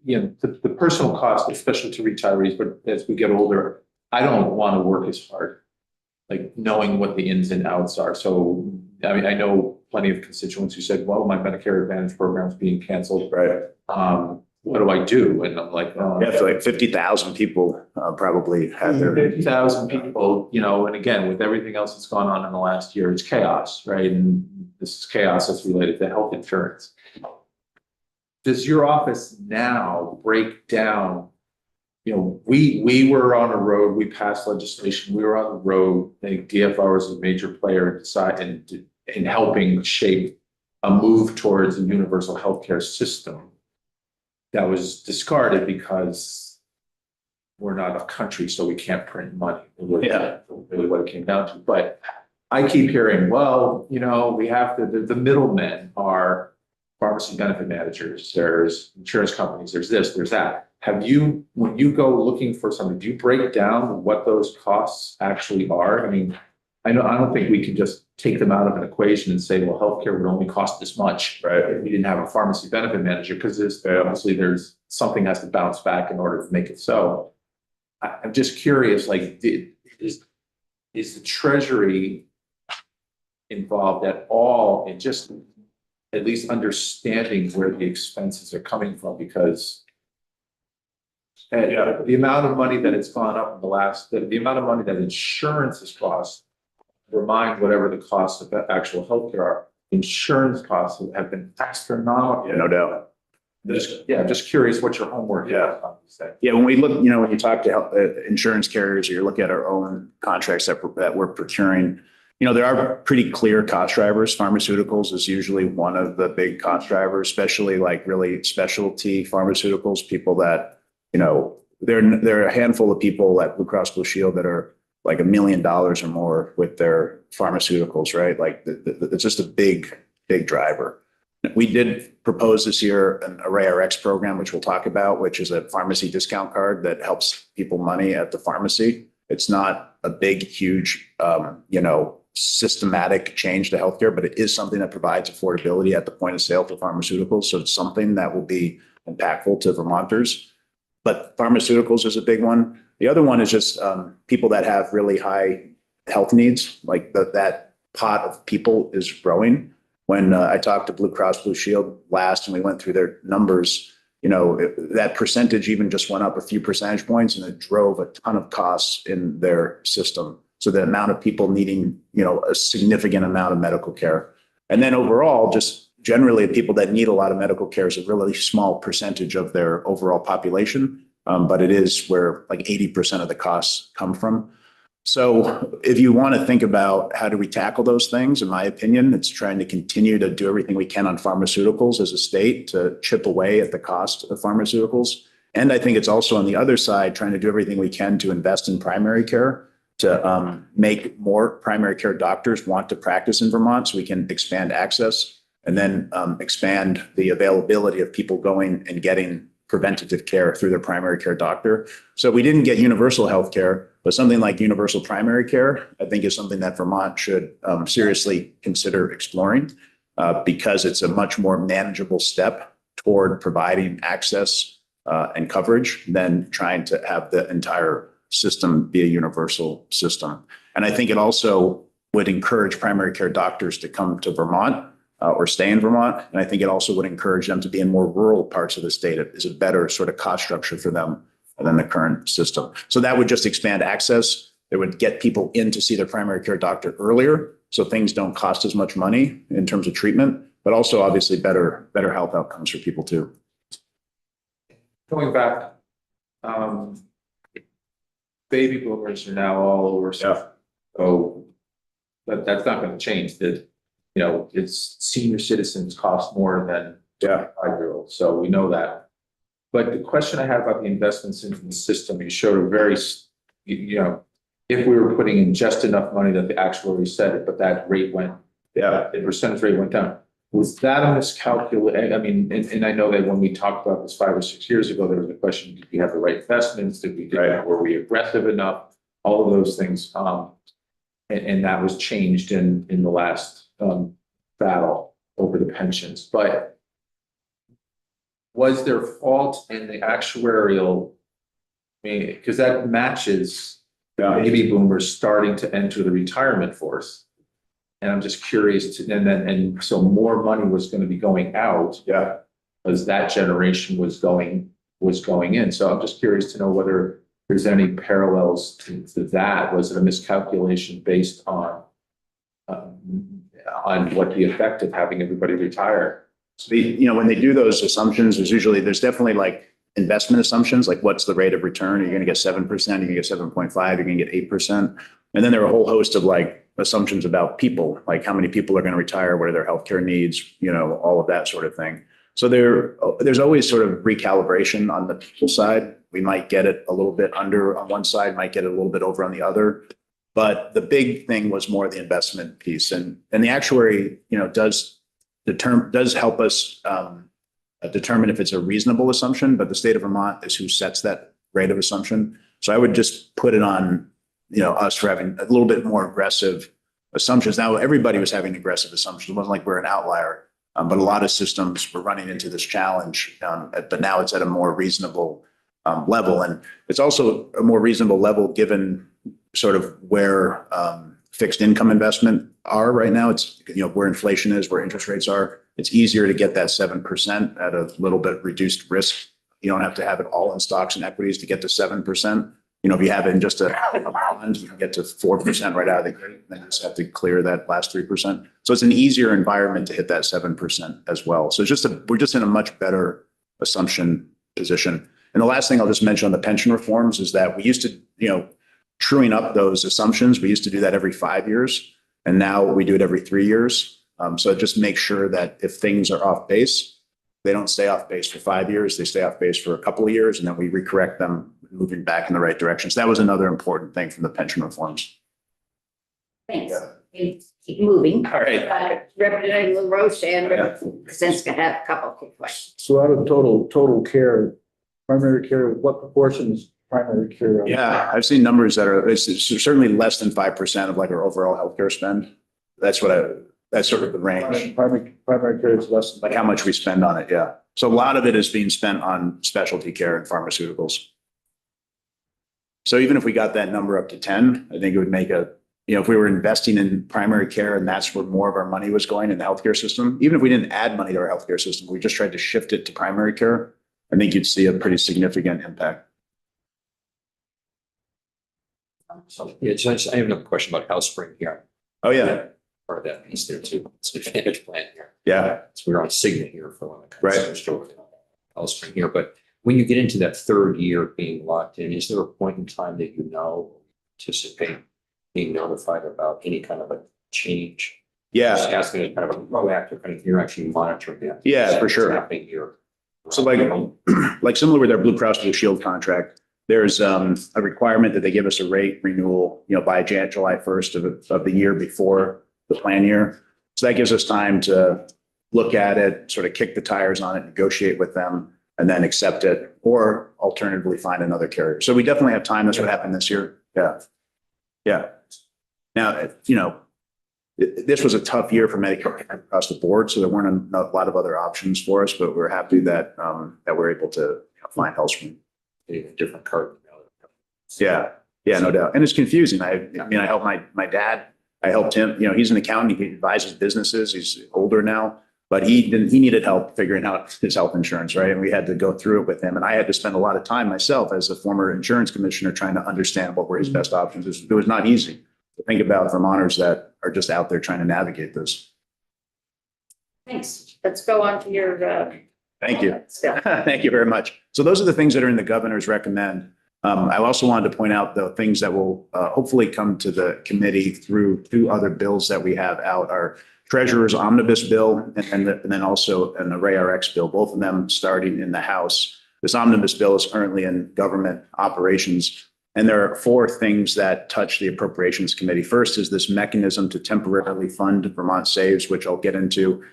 the personal cost, especially to retirees, but as we get older, I don't want to work as hard, like knowing what the ins and outs are. So, I mean, I know plenty of constituents who said, well, my Medicare Advantage program is being canceled. Right. What do I do? And I'm like, Yeah, I feel like 50,000 people probably had their. 50,000 people, and again, with everything else that's gone on in the last year, it's chaos, right? And this is chaos that's related to health insurance. Does your office now break down? We were on a road, we passed legislation, we were on the road. I think DFR was a major player in helping shape a move towards a universal healthcare system that was discarded because we're not a country, so we can't print money. Really what it came down to. But I keep hearing, well, we have to, the middlemen are pharmacy benefit managers, there's insurance companies, there's this, there's that. When you go looking for something, do you break down what those costs actually are? I mean, I don't think we can just take them out of an equation and say, well, healthcare would only cost this much, right? If we didn't have a pharmacy benefit manager, because there's something has to bounce back in order to make it so. I'm just curious, is the Treasury involved at all in just at least understanding where the expenses are coming from? Because the amount of money that it's gone up in the amount of money that insurance has cost, remind whatever the costs of actual healthcare are, insurance costs have been astronomical. Yeah, no doubt. Just curious what your homework is on these things. Yeah, when we look, when you talk to insurance carriers or you look at our own contracts that we're procuring, there are pretty clear cost drivers. Pharmaceuticals is usually one of the big cost drivers, especially like really specialty pharmaceuticals, people that, there are a handful of people at Blue Cross Blue Shield that are like $1 million or more with their pharmaceuticals, right? Like it's just a big driver. We did propose this year an ArrayRx program, which we'll talk about, which is a pharmacy discount card that helps people money at the pharmacy. It's not a big, huge, systematic change to healthcare, but it is something that provides affordability at the point of sale for pharmaceuticals. So it's something that will be impactful to Vermonters. But pharmaceuticals is a big one. The other one is just people that have really high health needs, like that pot of people is growing. When I talked to Blue Cross Blue Shield last and we went through their numbers, that percentage even just went up a few percentage points, and it drove a ton of costs in their system. So the amount of people needing, a significant amount of medical care. And then overall, just generally people that need a lot of medical care is a really small percentage of their overall population. But it is where like 80% of the costs come from. So if you want to think about how do we tackle those things, in my opinion, it's trying to continue to do everything we can on pharmaceuticals as a state to chip away at the cost of pharmaceuticals. And I think it's also on the other side, trying to do everything we can to invest in primary care, to make more primary care doctors want to practice in Vermont so we can expand access and then expand the availability of people going and getting preventative care through their primary care doctor. So we didn't get universal health care, but something like universal primary care, I think is something that Vermont should seriously consider exploring because it's a much more manageable step toward providing access and coverage than trying to have the entire system be a universal system. And I think it also would encourage primary care doctors to come to Vermont or stay in Vermont. And I think it also would encourage them to be in more rural parts of the state. It is a better sort of cost structure for them than the current system. So that would just expand access. It would get people in to see their primary care doctor earlier, so things don't cost as much money in terms of treatment, but also obviously better health outcomes for people too. Going back, baby boomers are now all over. So, but that's not going to change. It's senior citizens cost more than 5-year-olds. So we know that. But the question I had about the investments into the system, you showed a very, if we were putting in just enough money that the actuary said it, but that rate went, the percentage rate went down. Was that a miscalculation? I mean, and I know that when we talked about this 5 or 6 years ago, there was a question, did we have the right investments? Did we, were we aggressive enough? All of those things. And that was changed in the last battle over the pensions. But was there fault in the actuarial? I mean, because that matches baby boomers starting to enter the retirement force. And I'm just curious and so more money was going to be going out. Because that generation was going in. So I'm just curious to know whether there's any parallels to that. Was it a miscalculation based on what the effect of having everybody retire? So when they do those assumptions, there's definitely like investment assumptions, like what's the rate of return? Are you going to get 7%? You're going to get 7.5%, you're going to get 8%. And then there are a whole host of like assumptions about people, like how many people are going to retire, what are their healthcare needs, all of that sort of thing. So there's always sort of recalibration on the people side. We might get it a little bit under on one side, might get it a little bit over on the other. But the big thing was more the investment piece. And the actuary, does help us determine if it's a reasonable assumption, but the state of Vermont is who sets that rate of assumption. So I would just put it on, us for having a little bit more aggressive assumptions. Now, everybody was having aggressive assumptions. It wasn't like we're an outlier, but a lot of systems were running into this challenge. But now it's at a more reasonable level. And it's also a more reasonable level given sort of where fixed income investment are right now. It's, where inflation is, where interest rates are. It's easier to get that 7% at a little bit reduced risk. You don't have to have it all in stocks and equities to get to 7%. If you have it in just a bond, you can get to 4% right out of the gate. Then you just have to clear that last 3%. So it's an easier environment to hit that 7% as well. So we're just in a much better assumption position. And the last thing I'll just mention on the pension reforms is that we used to, truing up those assumptions, we used to do that every 5 years. And now we do it every 3 years. So it just makes sure that if things are off base, they don't stay off base for 5 years. They stay off base for a couple of years, and then we recorrect them moving back in the right direction. So that was another important thing from the pension reforms. Thanks. We keep moving. All right. Representative LaRoche and Representative Kaczynski have a couple of quick questions. So out of total care, primary care, what proportion is primary care? Yeah, I've seen numbers that are, it's certainly less than 5% of like our overall healthcare spend. That's sort of the range, Primary care is less than. like how much we spend on it. Yeah. So a lot of it is being spent on specialty care and pharmaceuticals. So even if we got that number up to 10, I think it would make if we were investing in primary care and that's where more of our money was going in the healthcare system, even if we didn't add money to our healthcare system, we just tried to shift it to primary care, I think you'd see a pretty significant impact. So, yeah, I have another question about House Spring here. Oh, yeah. Part of that piece there too. It's an advantage plan here. Yeah. So we're on Cigna here for one of the. Right. House Spring here, but when you get into that third year being locked in, is there a point in time that anticipate being notified about any kind of a change? Just Yeah. asking it kind of a proactive, kind of, you're actually monitoring that. Yeah, for sure. What's happening here. So like similar with our Blue Cross Blue Shield contract, there's a requirement that they give us a rate renewal, by July 1st of the year before the plan year. So that gives us time to look at it, sort of kick the tires on it, negotiate with them, and then accept it, or alternatively find another carrier. So we definitely have time. That's what happened this year. Yeah. Yeah. Now, this was a tough year for Medicare across the board, so there weren't a lot of other options for us, but we're happy that we're able to find HealthSpring. A different card. Yeah, no doubt. And it's confusing. I helped my dad. I helped him. He's an accountant. He advises businesses. He's older now, but he needed help figuring out his health insurance, right? And we had to go through it with him. And I had to spend a lot of time myself as a former insurance commissioner trying to understand what were his best options. It was not easy to think about Vermonters that are just out there trying to navigate this. Thanks. Let's go on to your, Thank you. stuff. Thank you very much. So those are the things that are in the governor's recommend. I also wanted to point out the things that will hopefully come to the committee through two other bills that we have out, our treasurer's omnibus bill and then also an Array RX bill, both of them starting in the House. This omnibus bill is currently in government operations. And there are four things that touch the appropriations committee. First is this mechanism to temporarily fund Vermont Saves, which I'll get into.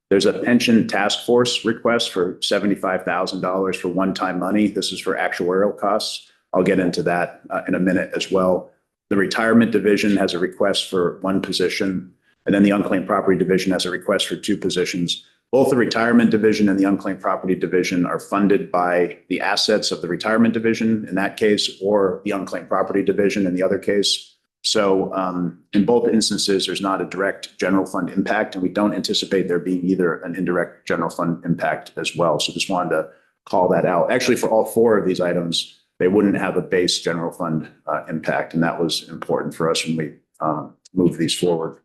There's a pension task force request for $75,000 for one-time money. This is for actuarial costs. I'll get into that in a minute as well. The retirement division has a request for one position, and then the unclaimed property division has a request for two positions. Both the retirement division and the unclaimed property division are funded by the assets of the retirement division in that case, or the unclaimed property division in the other case. So in both instances, there's not a direct general fund impact, and we don't anticipate there being either an indirect general fund impact as well. So just wanted to call that out. Actually, for all four of these items, they wouldn't have a base general fund impact, and that was important for us when we moved these forward.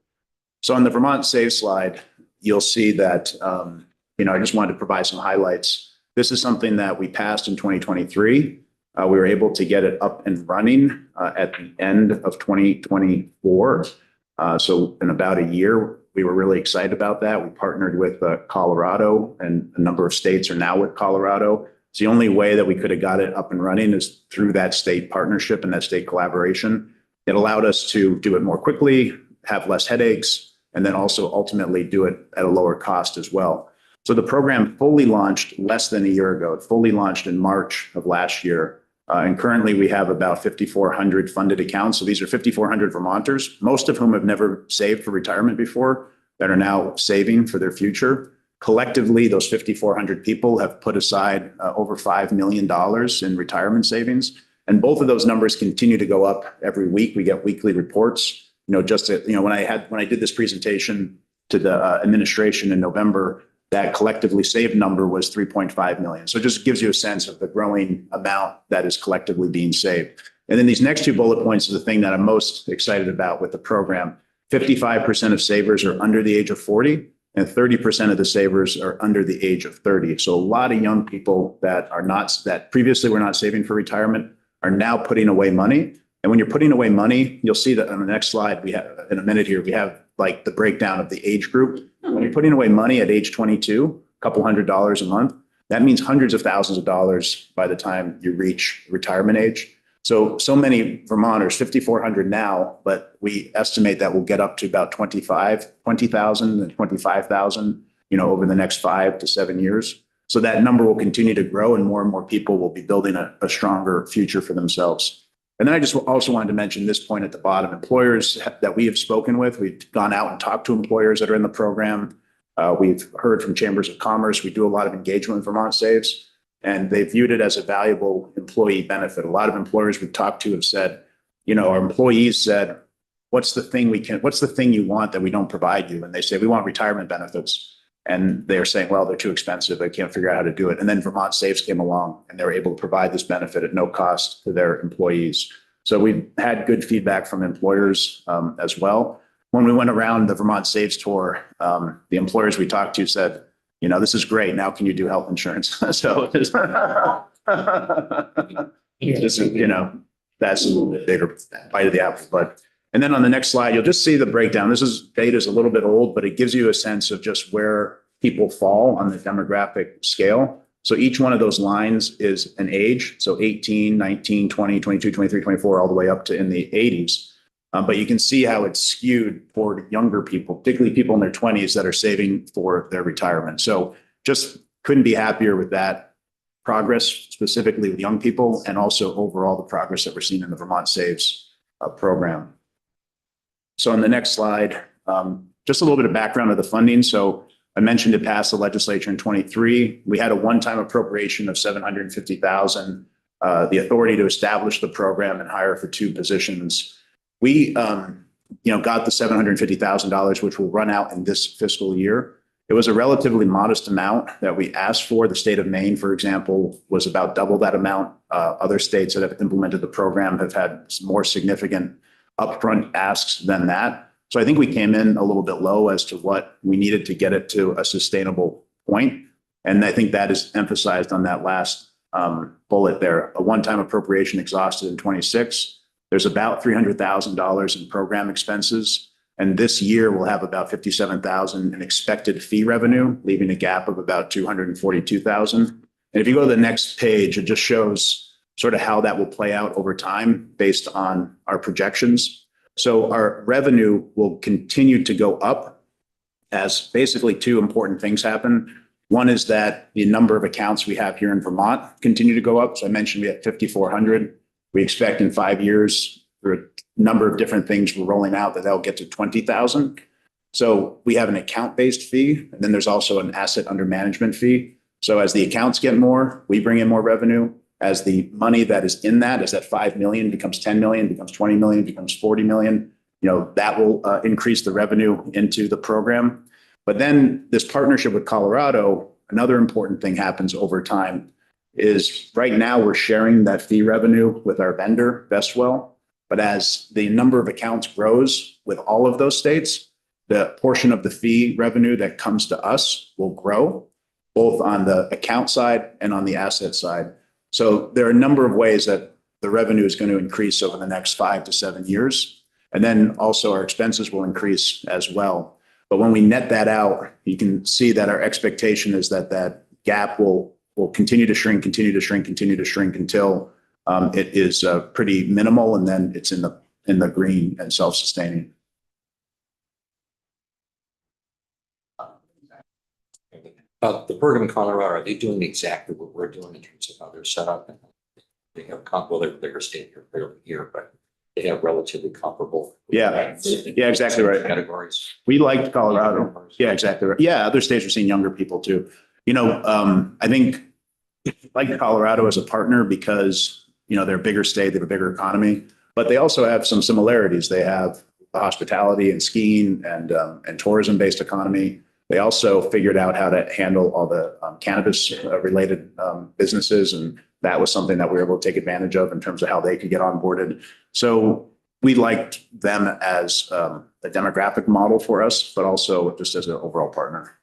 So on the Vermont Save slide, you'll see that, I just wanted to provide some highlights. This is something that we passed in 2023. We were able to get it up and running at the end of 2024. So in about a year, we were really excited about that. We partnered with Colorado, and a number of states are now with Colorado. It's the only way that we could have got it up and running is through that state partnership and that state collaboration. It allowed us to do it more quickly, have less headaches, and then also ultimately do it at a lower cost as well. So the program fully launched less than a year ago. It fully launched in March of last year. And currently we have about 5,400 funded accounts. So these are 5,400 Vermonters, most of whom have never saved for retirement before, that are now saving for their future. Collectively, those 5,400 people have put aside over $5 million in retirement savings. And both of those numbers continue to go up every week. We get weekly reports. When I did this presentation to the administration in November, that collectively saved number was 3.5 million. So it just gives you a sense of the growing amount that is collectively being saved. And then these next two bullet points is the thing that I'm most excited about with the program. 55% of savers are under the age of 40, and 30% of the savers are under the age of 30. So a lot of young people that previously were not saving for retirement are now putting away money. And when you're putting away money, you'll see that on the next slide, we have in a minute here, we have like the breakdown of the age group. When you're putting away money at age 22, a couple $100s a month, That means hundreds of thousands of dollars by the time you reach retirement age. So many Vermonters, 5,400 now, but we estimate that will get up to about 20,000 and 25,000, over the next 5 to 7 years. So that number will continue to grow and more people will be building a stronger future for themselves. And then I just also wanted to mention this point at the bottom, employers that we have spoken with, we've gone out and talked to employers that are in the program. We've heard from chambers of commerce. We do a lot of engagement with Vermont Saves, and they viewed it as a valuable employee benefit. A lot of employers we've talked to have said, our employees said, what's the thing you want that we don't provide you? And they say, we want retirement benefits. And they're saying, well, they're too expensive. They can't figure out how to do it. And then Vermont Saves came along and they were able to provide this benefit at no cost to their employees. So we've had good feedback from employers as well. When we went around the Vermont Saves tour, the employers we talked to said, this is great. Now can you do health insurance? So this is, that's a bigger bite of the apple. And then on the next slide, you'll just see the breakdown. Data is a little bit old, but it gives you a sense of just where people fall on the demographic scale. So each one of those lines is an age. So 18, 19, 20, 22, 23, 24, all the way up to in the 80s. But you can see how it's skewed toward younger people, particularly people in their 20s that are saving for their retirement. So just couldn't be happier with that progress, specifically with young people, and also overall the progress that we're seeing in the Vermont Saves program. So on the next slide, just a little bit of background of the funding. So I mentioned it passed the legislature in 23. We had a one-time appropriation of $750,000, the authority to establish the program and hire for 2 positions. We, got the $750,000, which will run out in this fiscal year. It was a relatively modest amount that we asked for. The state of Maine, for example, was about double that amount. Other states that have implemented the program have had more significant upfront asks than that. So I think we came in a little bit low as to what we needed to get it to a sustainable point. And I think that is emphasized on that last bullet there. A one-time appropriation exhausted in 26. There's about $300,000 in program expenses. And this year we'll have about $57,000 in expected fee revenue, leaving a gap of about $242,000. And if you go to the next page, it just shows sort of how that will play out over time based on our projections. So our revenue will continue to go up as basically 2 important things happen. One is that the number of accounts we have here in Vermont continue to go up. So I mentioned we have 5,400. We expect in 5 years, through a number of different things we're rolling out, that they'll get to 20,000. So we have an account-based fee, and then there's also an asset under management fee. So as the accounts get more, we bring in more revenue. As the money that is in that, as that 5 million becomes 10 million, becomes 20 million, becomes 40 million, that will increase the revenue into the program. But then this partnership with Colorado, another important thing happens over time is right now we're sharing that fee revenue with our vendor, Vestwell. But as the number of accounts grows with all of those states, the portion of the fee revenue that comes to us will grow, both on the account side and on the asset side. So there are a number of ways that the revenue is going to increase over the next 5 to 7 years. And then also our expenses will increase as well. But when we net that out, you can see that our expectation is that that gap will continue to shrink until it is pretty minimal, and then it's in the green and self-sustaining. The program in Colorado, are they doing exactly what we're doing in terms of how they're set up? They have they're a bigger state here, but they have relatively comparable. Yeah, exactly right. Categories. We liked Colorado. Yeah, exactly right. Yeah, other states are seeing younger people too. I think like Colorado as a partner because, they're a bigger state, they have a bigger economy, but they also have some similarities. They have the hospitality and skiing and tourism-based economy. They also figured out how to handle all the cannabis-related businesses, and that was something that we were able to take advantage of in terms of how they could get onboarded. So we liked them as a demographic model for us, but also just as an overall partner.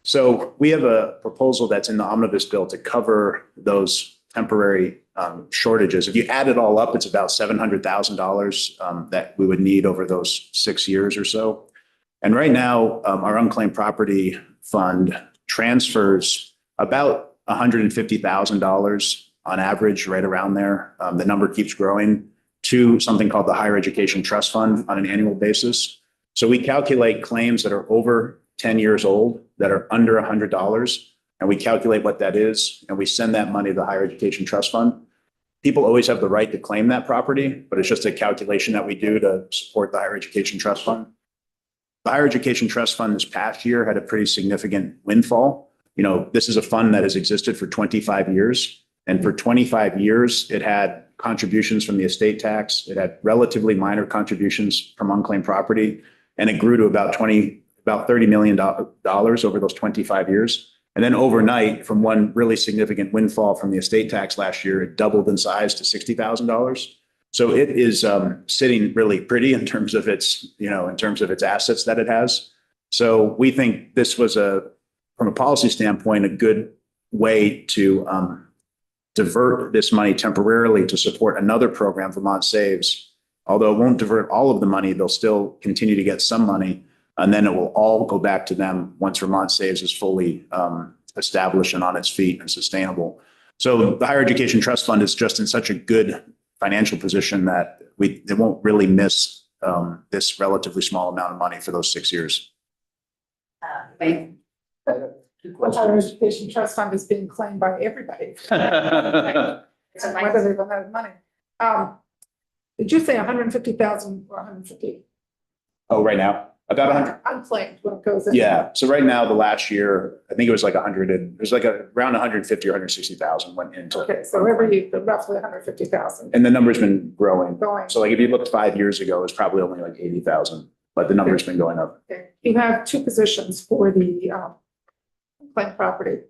So we have a proposal that's in the omnibus bill to cover those temporary shortages. If you add it all up, it's about $700,000 that we would need over those 6 years or so. And right now, our unclaimed property fund transfers about $150,000 on average, right around there. The number keeps growing to something called the Higher Education Trust Fund on an annual basis. So we calculate claims that are over 10 years old that are under $100, and we calculate what that is, and we send that money to the Higher Education Trust Fund. People always have the right to claim that property, but it's just a calculation that we do to support the Higher Education Trust Fund. The Higher Education Trust Fund this past year had a pretty significant windfall. You know, this is a fund that has existed for 25 years. And for 25 years, it had contributions from the estate tax. It had relatively minor contributions from unclaimed property. And it grew to about $30 million over those 25 years. And then overnight, from one really significant windfall from the estate tax last year, it doubled in size to $60,000. So it is sitting really pretty in terms of its, in terms of its assets that it has. So we think this was from a policy standpoint, a good way to divert this money temporarily to support another program, Vermont Saves. Although it won't divert all of the money, they'll still continue to get some money. And then it will all go back to them once Vermont Saves is fully established and on its feet and sustainable. So the Higher Education Trust Fund is just in such a good financial position that they won't really miss this relatively small amount of money for those 6 years. Wayne? The Higher Education Trust Fund is being claimed by everybody, It's a whether they run out of money. Did you say 150,000 or 150? Oh, right now? About 100. Unclaimed when it goes in. Yeah. So right now, the last year, I think it was like 100 and it was like around 150 or 160,000 went into. Okay, so every year, roughly 150,000 And the number's been growing. going. So like if you looked 5 years ago, it was probably only like 80,000, but the number's been going up. Okay. You have two positions for the unclaimed property.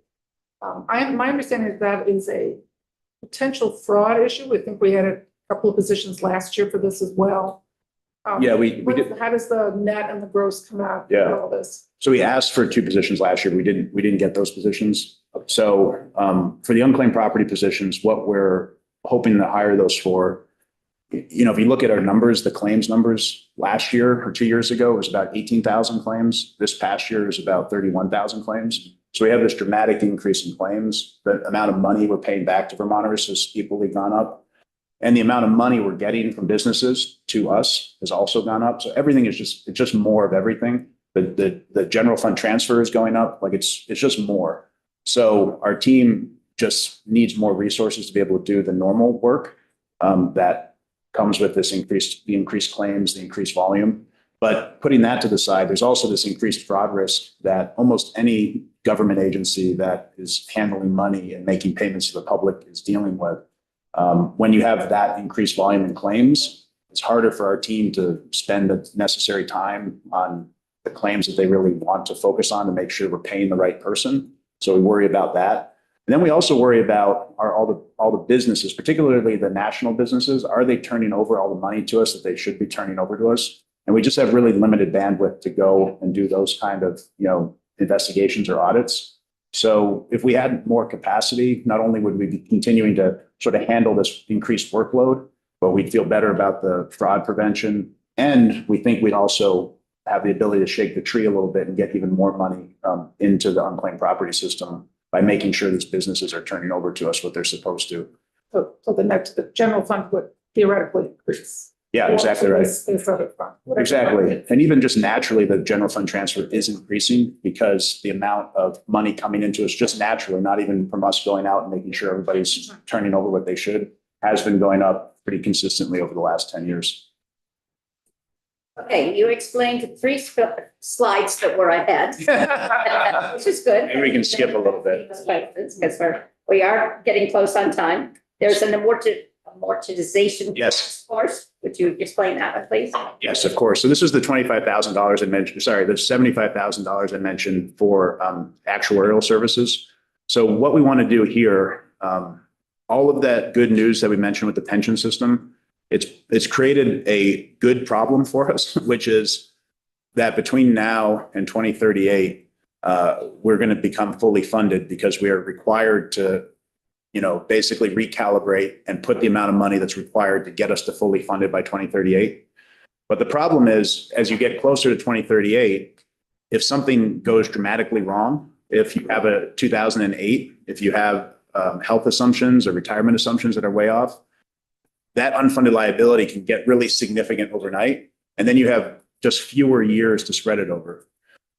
My understanding is that is a potential fraud issue. I think we had a couple of positions last year for this as well. Yeah, we did. How does the net and the gross come out? Yeah. For all this? So we asked for 2 positions last year. We didn't get those positions. So for the unclaimed property positions, what we're hoping to hire those for, if you look at our numbers, the claims numbers last year or 2 years ago was about 18,000 claims. This past year is about 31,000 claims. So we have this dramatic increase in claims. The amount of money we're paying back to Vermonters has equally gone up. And the amount of money we're getting from businesses to us has also gone up. So everything is just more of everything. The general fund transfer is going up. Like it's just more. So our team just needs more resources to be able to do the normal work that comes with the increased claims, the increased volume. But putting that to the side, there's also this increased fraud risk that almost any government agency that is handling money and making payments to the public is dealing with. When you have that increased volume in claims, it's harder for our team to spend the necessary time on the claims that they really want to focus on to make sure we're paying the right person. So we worry about that. And then we also worry about all the businesses, particularly the national businesses. Are they turning over all the money to us that they should be turning over to us? And we just have really limited bandwidth to go and do those kind of, investigations or audits. So if we had more capacity, not only would we be continuing to sort of handle this increased workload, but we'd feel better about the fraud prevention. And we think we'd also have the ability to shake the tree a little bit and get even more money into the unclaimed property system by making sure these businesses are turning over to us what they're supposed to. So the general fund would theoretically increase. Yeah, exactly right. This other fund. Exactly. And even just naturally, the general fund transfer is increasing because the amount of money coming into us just naturally, not even from us going out and making sure everybody's turning over what they should, has been going up pretty consistently over the last 10 years. Okay, you explained 3 slides that were ahead, which is good. Maybe we can skip a little bit. Because we are getting close on time. There's an amortization. Yes. Course. Would you explain that one, please? Yes, of course. So this is the $25,000 I mentioned, sorry, the $75,000 I mentioned for actuarial services. So what we want to do here, all of that good news that we mentioned with the pension system, it's created a good problem for us, which is that between now and 2038, we're going to become fully funded because we are required to basically recalibrate and put the amount of money that's required to get us to fully funded by 2038. But the problem is, as you get closer to 2038, if something goes dramatically wrong, if you have a 2008, if you have health assumptions or retirement assumptions that are way off, that unfunded liability can get really significant overnight. And then you have just fewer years to spread it over.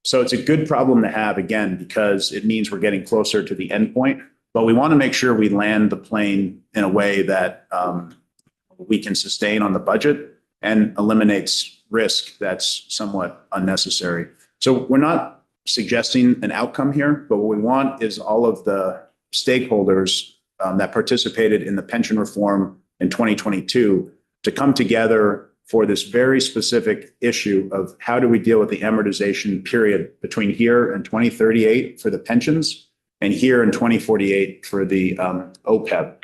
So it's a good problem to have, again, because it means we're getting closer to the end point. But we want to make sure we land the plane in a way that we can sustain on the budget and eliminates risk that's somewhat unnecessary. So we're not suggesting an outcome here, but what we want is all of the stakeholders that participated in the pension reform in 2022 to come together for this very specific issue of how do we deal with the amortization period between here and 2038 for the pensions and here in 2048 for the OPEB,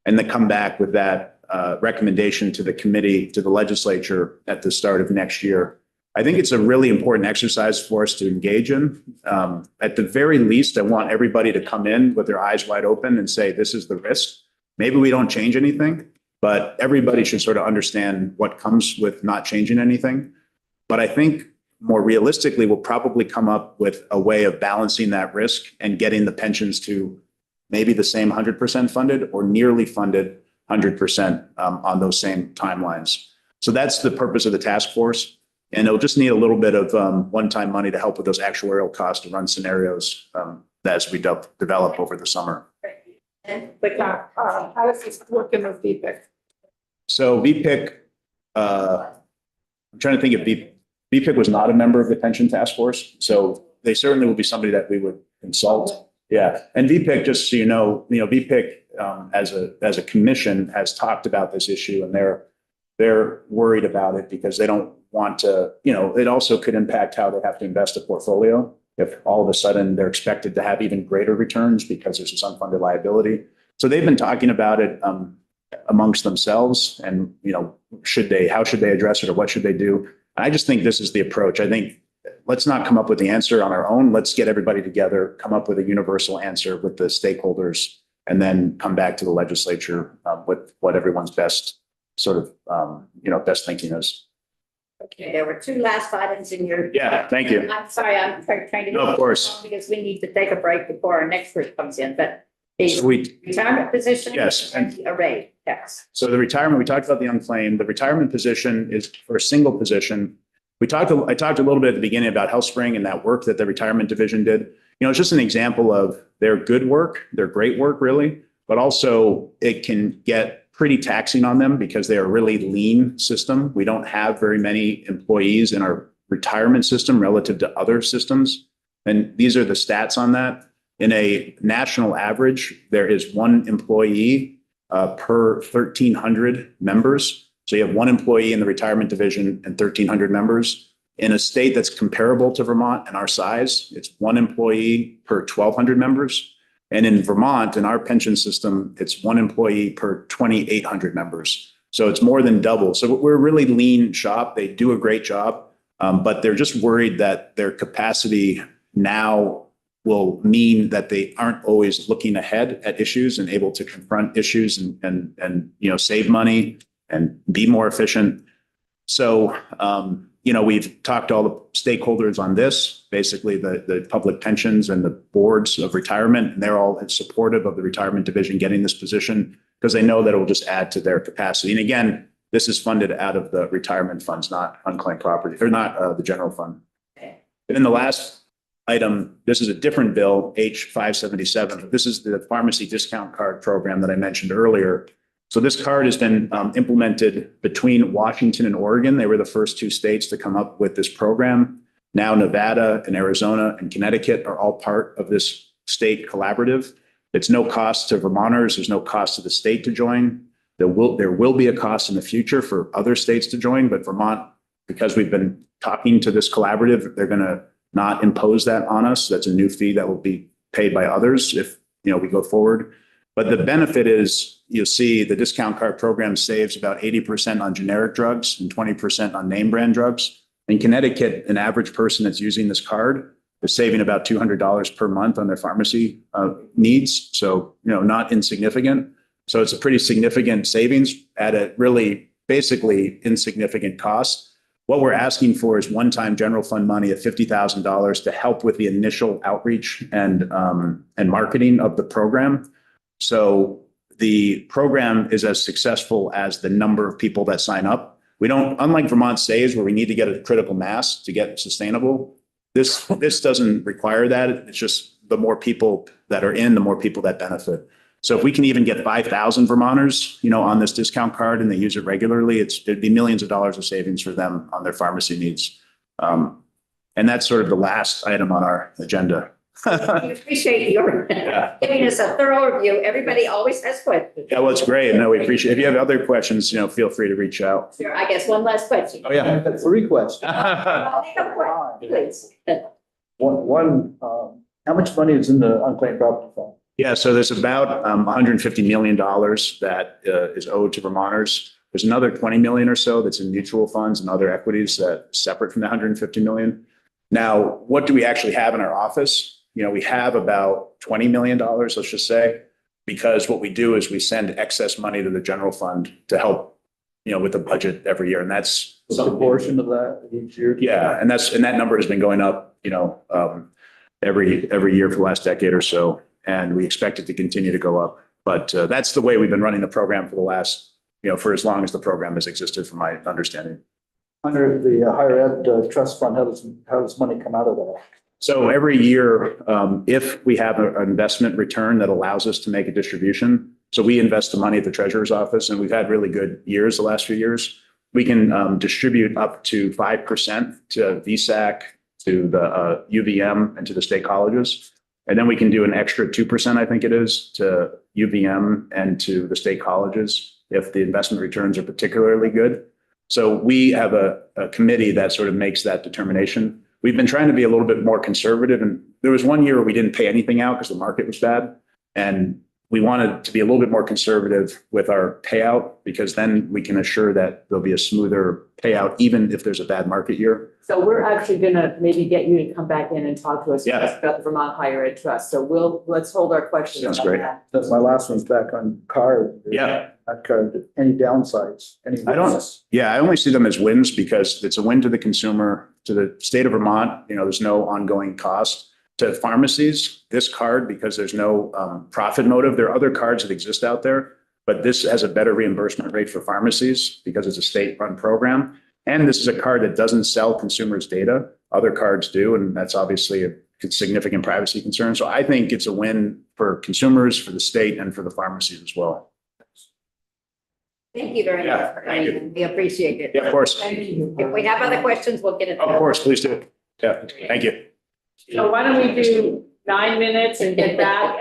and then come back with that recommendation to the committee, to the legislature at the start of next year. I think it's a really important exercise for us to engage in. At the very least, I want everybody to come in with their eyes wide open and say, this is the risk. Maybe we don't change anything, but everybody should sort of understand what comes with not changing anything. But I think more realistically, we'll probably come up with a way of balancing that risk and getting the pensions to maybe the same 100% funded or nearly funded 100% on those same timelines. So that's the purpose of the task force. And it'll just need a little bit of one-time money to help with those actuarial costs to run scenarios as we develop over the summer. But how does this work in with VPIC? So VPIC, I'm trying to think if VPIC was not a member of the pension task force. So they certainly would be somebody that we would consult. Yeah. And VPIC, just so you know, VPIC as a commission has talked about this issue, and they're worried about it because they don't want to, it also could impact how they have to invest a portfolio if all of a sudden they're expected to have even greater returns because there's this unfunded liability. So they've been talking about it amongst themselves, and how should they address it, or what should they do? And I just think this is the approach. I think let's not come up with the answer on our own. Let's get everybody together, come up with a universal answer with the stakeholders, and then come back to the legislature with what everyone's best sort of, best thinking is. Okay, there were two last items in your. Yeah, thank you. I'm sorry, I'm trying to. No, of course. Because we need to take a break before our next group comes in, but the Sweet. retirement position. Yes. And the array, yes. So the retirement, we talked about the unclaimed. The retirement position is for a single position. I talked a little bit at the beginning about HealthSpring and that work that the retirement division did. It's just an example of their good work, their great work, really, but also it can get pretty taxing on them because they are a really lean system. We don't have very many employees in our retirement system relative to other systems. And these are the stats on that. In a national average, there is one employee per 1,300 members. So you have one employee in the retirement division and 1,300 members. In a state that's comparable to Vermont and our size, it's one employee per 1,200 members. And in Vermont, in our pension system, it's one employee per 2,800 members. So it's more than double. So we're a really lean shop. They do a great job, but they're just worried that their capacity now will mean that they aren't always looking ahead at issues and able to confront issues and save money and be more efficient. So, we've talked to all the stakeholders on this, basically the public pensions and the boards of retirement, and they're all supportive of the retirement division getting this position because they know that it will just add to their capacity. And again, this is funded out of the retirement funds, not unclaimed property, or not the general fund. And then the last item, this is a different bill, H577. This is the pharmacy discount card program that I mentioned earlier. So this card has been implemented between Washington and Oregon. They were the first two states to come up with this program. Now Nevada and Arizona and Connecticut are all part of this state collaborative. It's no cost to Vermonters. There's no cost to the state to join. There will be a cost in the future for other states to join, but Vermont, because we've been talking to this collaborative, they're going to not impose that on us. That's a new fee that will be paid by others if we go forward. But the benefit is, you'll see the discount card program saves about 80% on generic drugs and 20% on name brand drugs. In Connecticut, an average person that's using this card is saving about $200 per month on their pharmacy needs. So, not insignificant. So it's a pretty significant savings at a really basically insignificant cost. What we're asking for is one-time general fund money of $50,000 to help with the initial outreach and marketing of the program. So the program is as successful as the number of people that sign up. We don't, unlike Vermont Saves, where we need to get a critical mass to get sustainable, this doesn't require that. It's just the more people that are in, the more people that benefit. So if we can even get 5,000 Vermonters, on this discount card and they use it regularly, it'd be millions of dollars of savings for them on their pharmacy needs. And that's sort of the last item on our agenda. We appreciate your giving us a thorough review. Everybody always has questions. Yeah, well, it's great. No, we appreciate it. If you have other questions, feel free to reach out. Sure, I guess one last question. Oh, yeah. That's a request. I'll make a point, please. How much money is in the unclaimed property fund? Yeah, so there's about $150 million that is owed to Vermonters. There's another 20 million or so that's in mutual funds and other equities that separate from the 150 million. Now, what do we actually have in our office? We have about $20 million, let's just say, because what we do is we send excess money to the general fund to help, with the budget every year. And that's Some portion of that each year? yeah, and that number has been going up, every year for the last decade or so. And we expect it to continue to go up. But that's the way we've been running the program for the last, for as long as the program has existed, from my understanding. Under the higher ed trust fund, how does money come out of that? So every year, if we have an investment return that allows us to make a distribution, so we invest the money at the treasurer's office, and we've had really good years the last few years, we can distribute up to 5% to VSAC, to the UVM, and to the state colleges. And then we can do an extra 2%, I think it is, to UVM and to the state colleges if the investment returns are particularly good. So we have a committee that sort of makes that determination. We've been trying to be a little bit more conservative, and there was one year where we didn't pay anything out because the market was bad. And we wanted to be a little bit more conservative with our payout, because then we can assure that there'll be a smoother payout, even if there's a bad market year. So we're actually gonna maybe get you to come back in and talk to us Yeah. about the Vermont Higher Ed Trust. So let's hold our questions. Sounds about great. that. That's my last one's back on card. Yeah. That card, any downsides? Any I don't- risks? Yeah, I only see them as wins because it's a win to the consumer, to the state of Vermont. There's no ongoing cost. To pharmacies, this card, because there's no profit motive. There are other cards that exist out there, but this has a better reimbursement rate for pharmacies because it's a state-run program. And this is a card that doesn't sell consumers' data. Other cards do, and that's obviously a significant privacy concern. So I think it's a win for consumers, for the state, and for the pharmacies as well. Thank you very Yeah, much for thank you. coming. We appreciate it. Yeah, of course. Thank you. If we have other questions, we'll get it. Of course, please do. Yeah, thank you. So why don't we do 9 minutes and get back at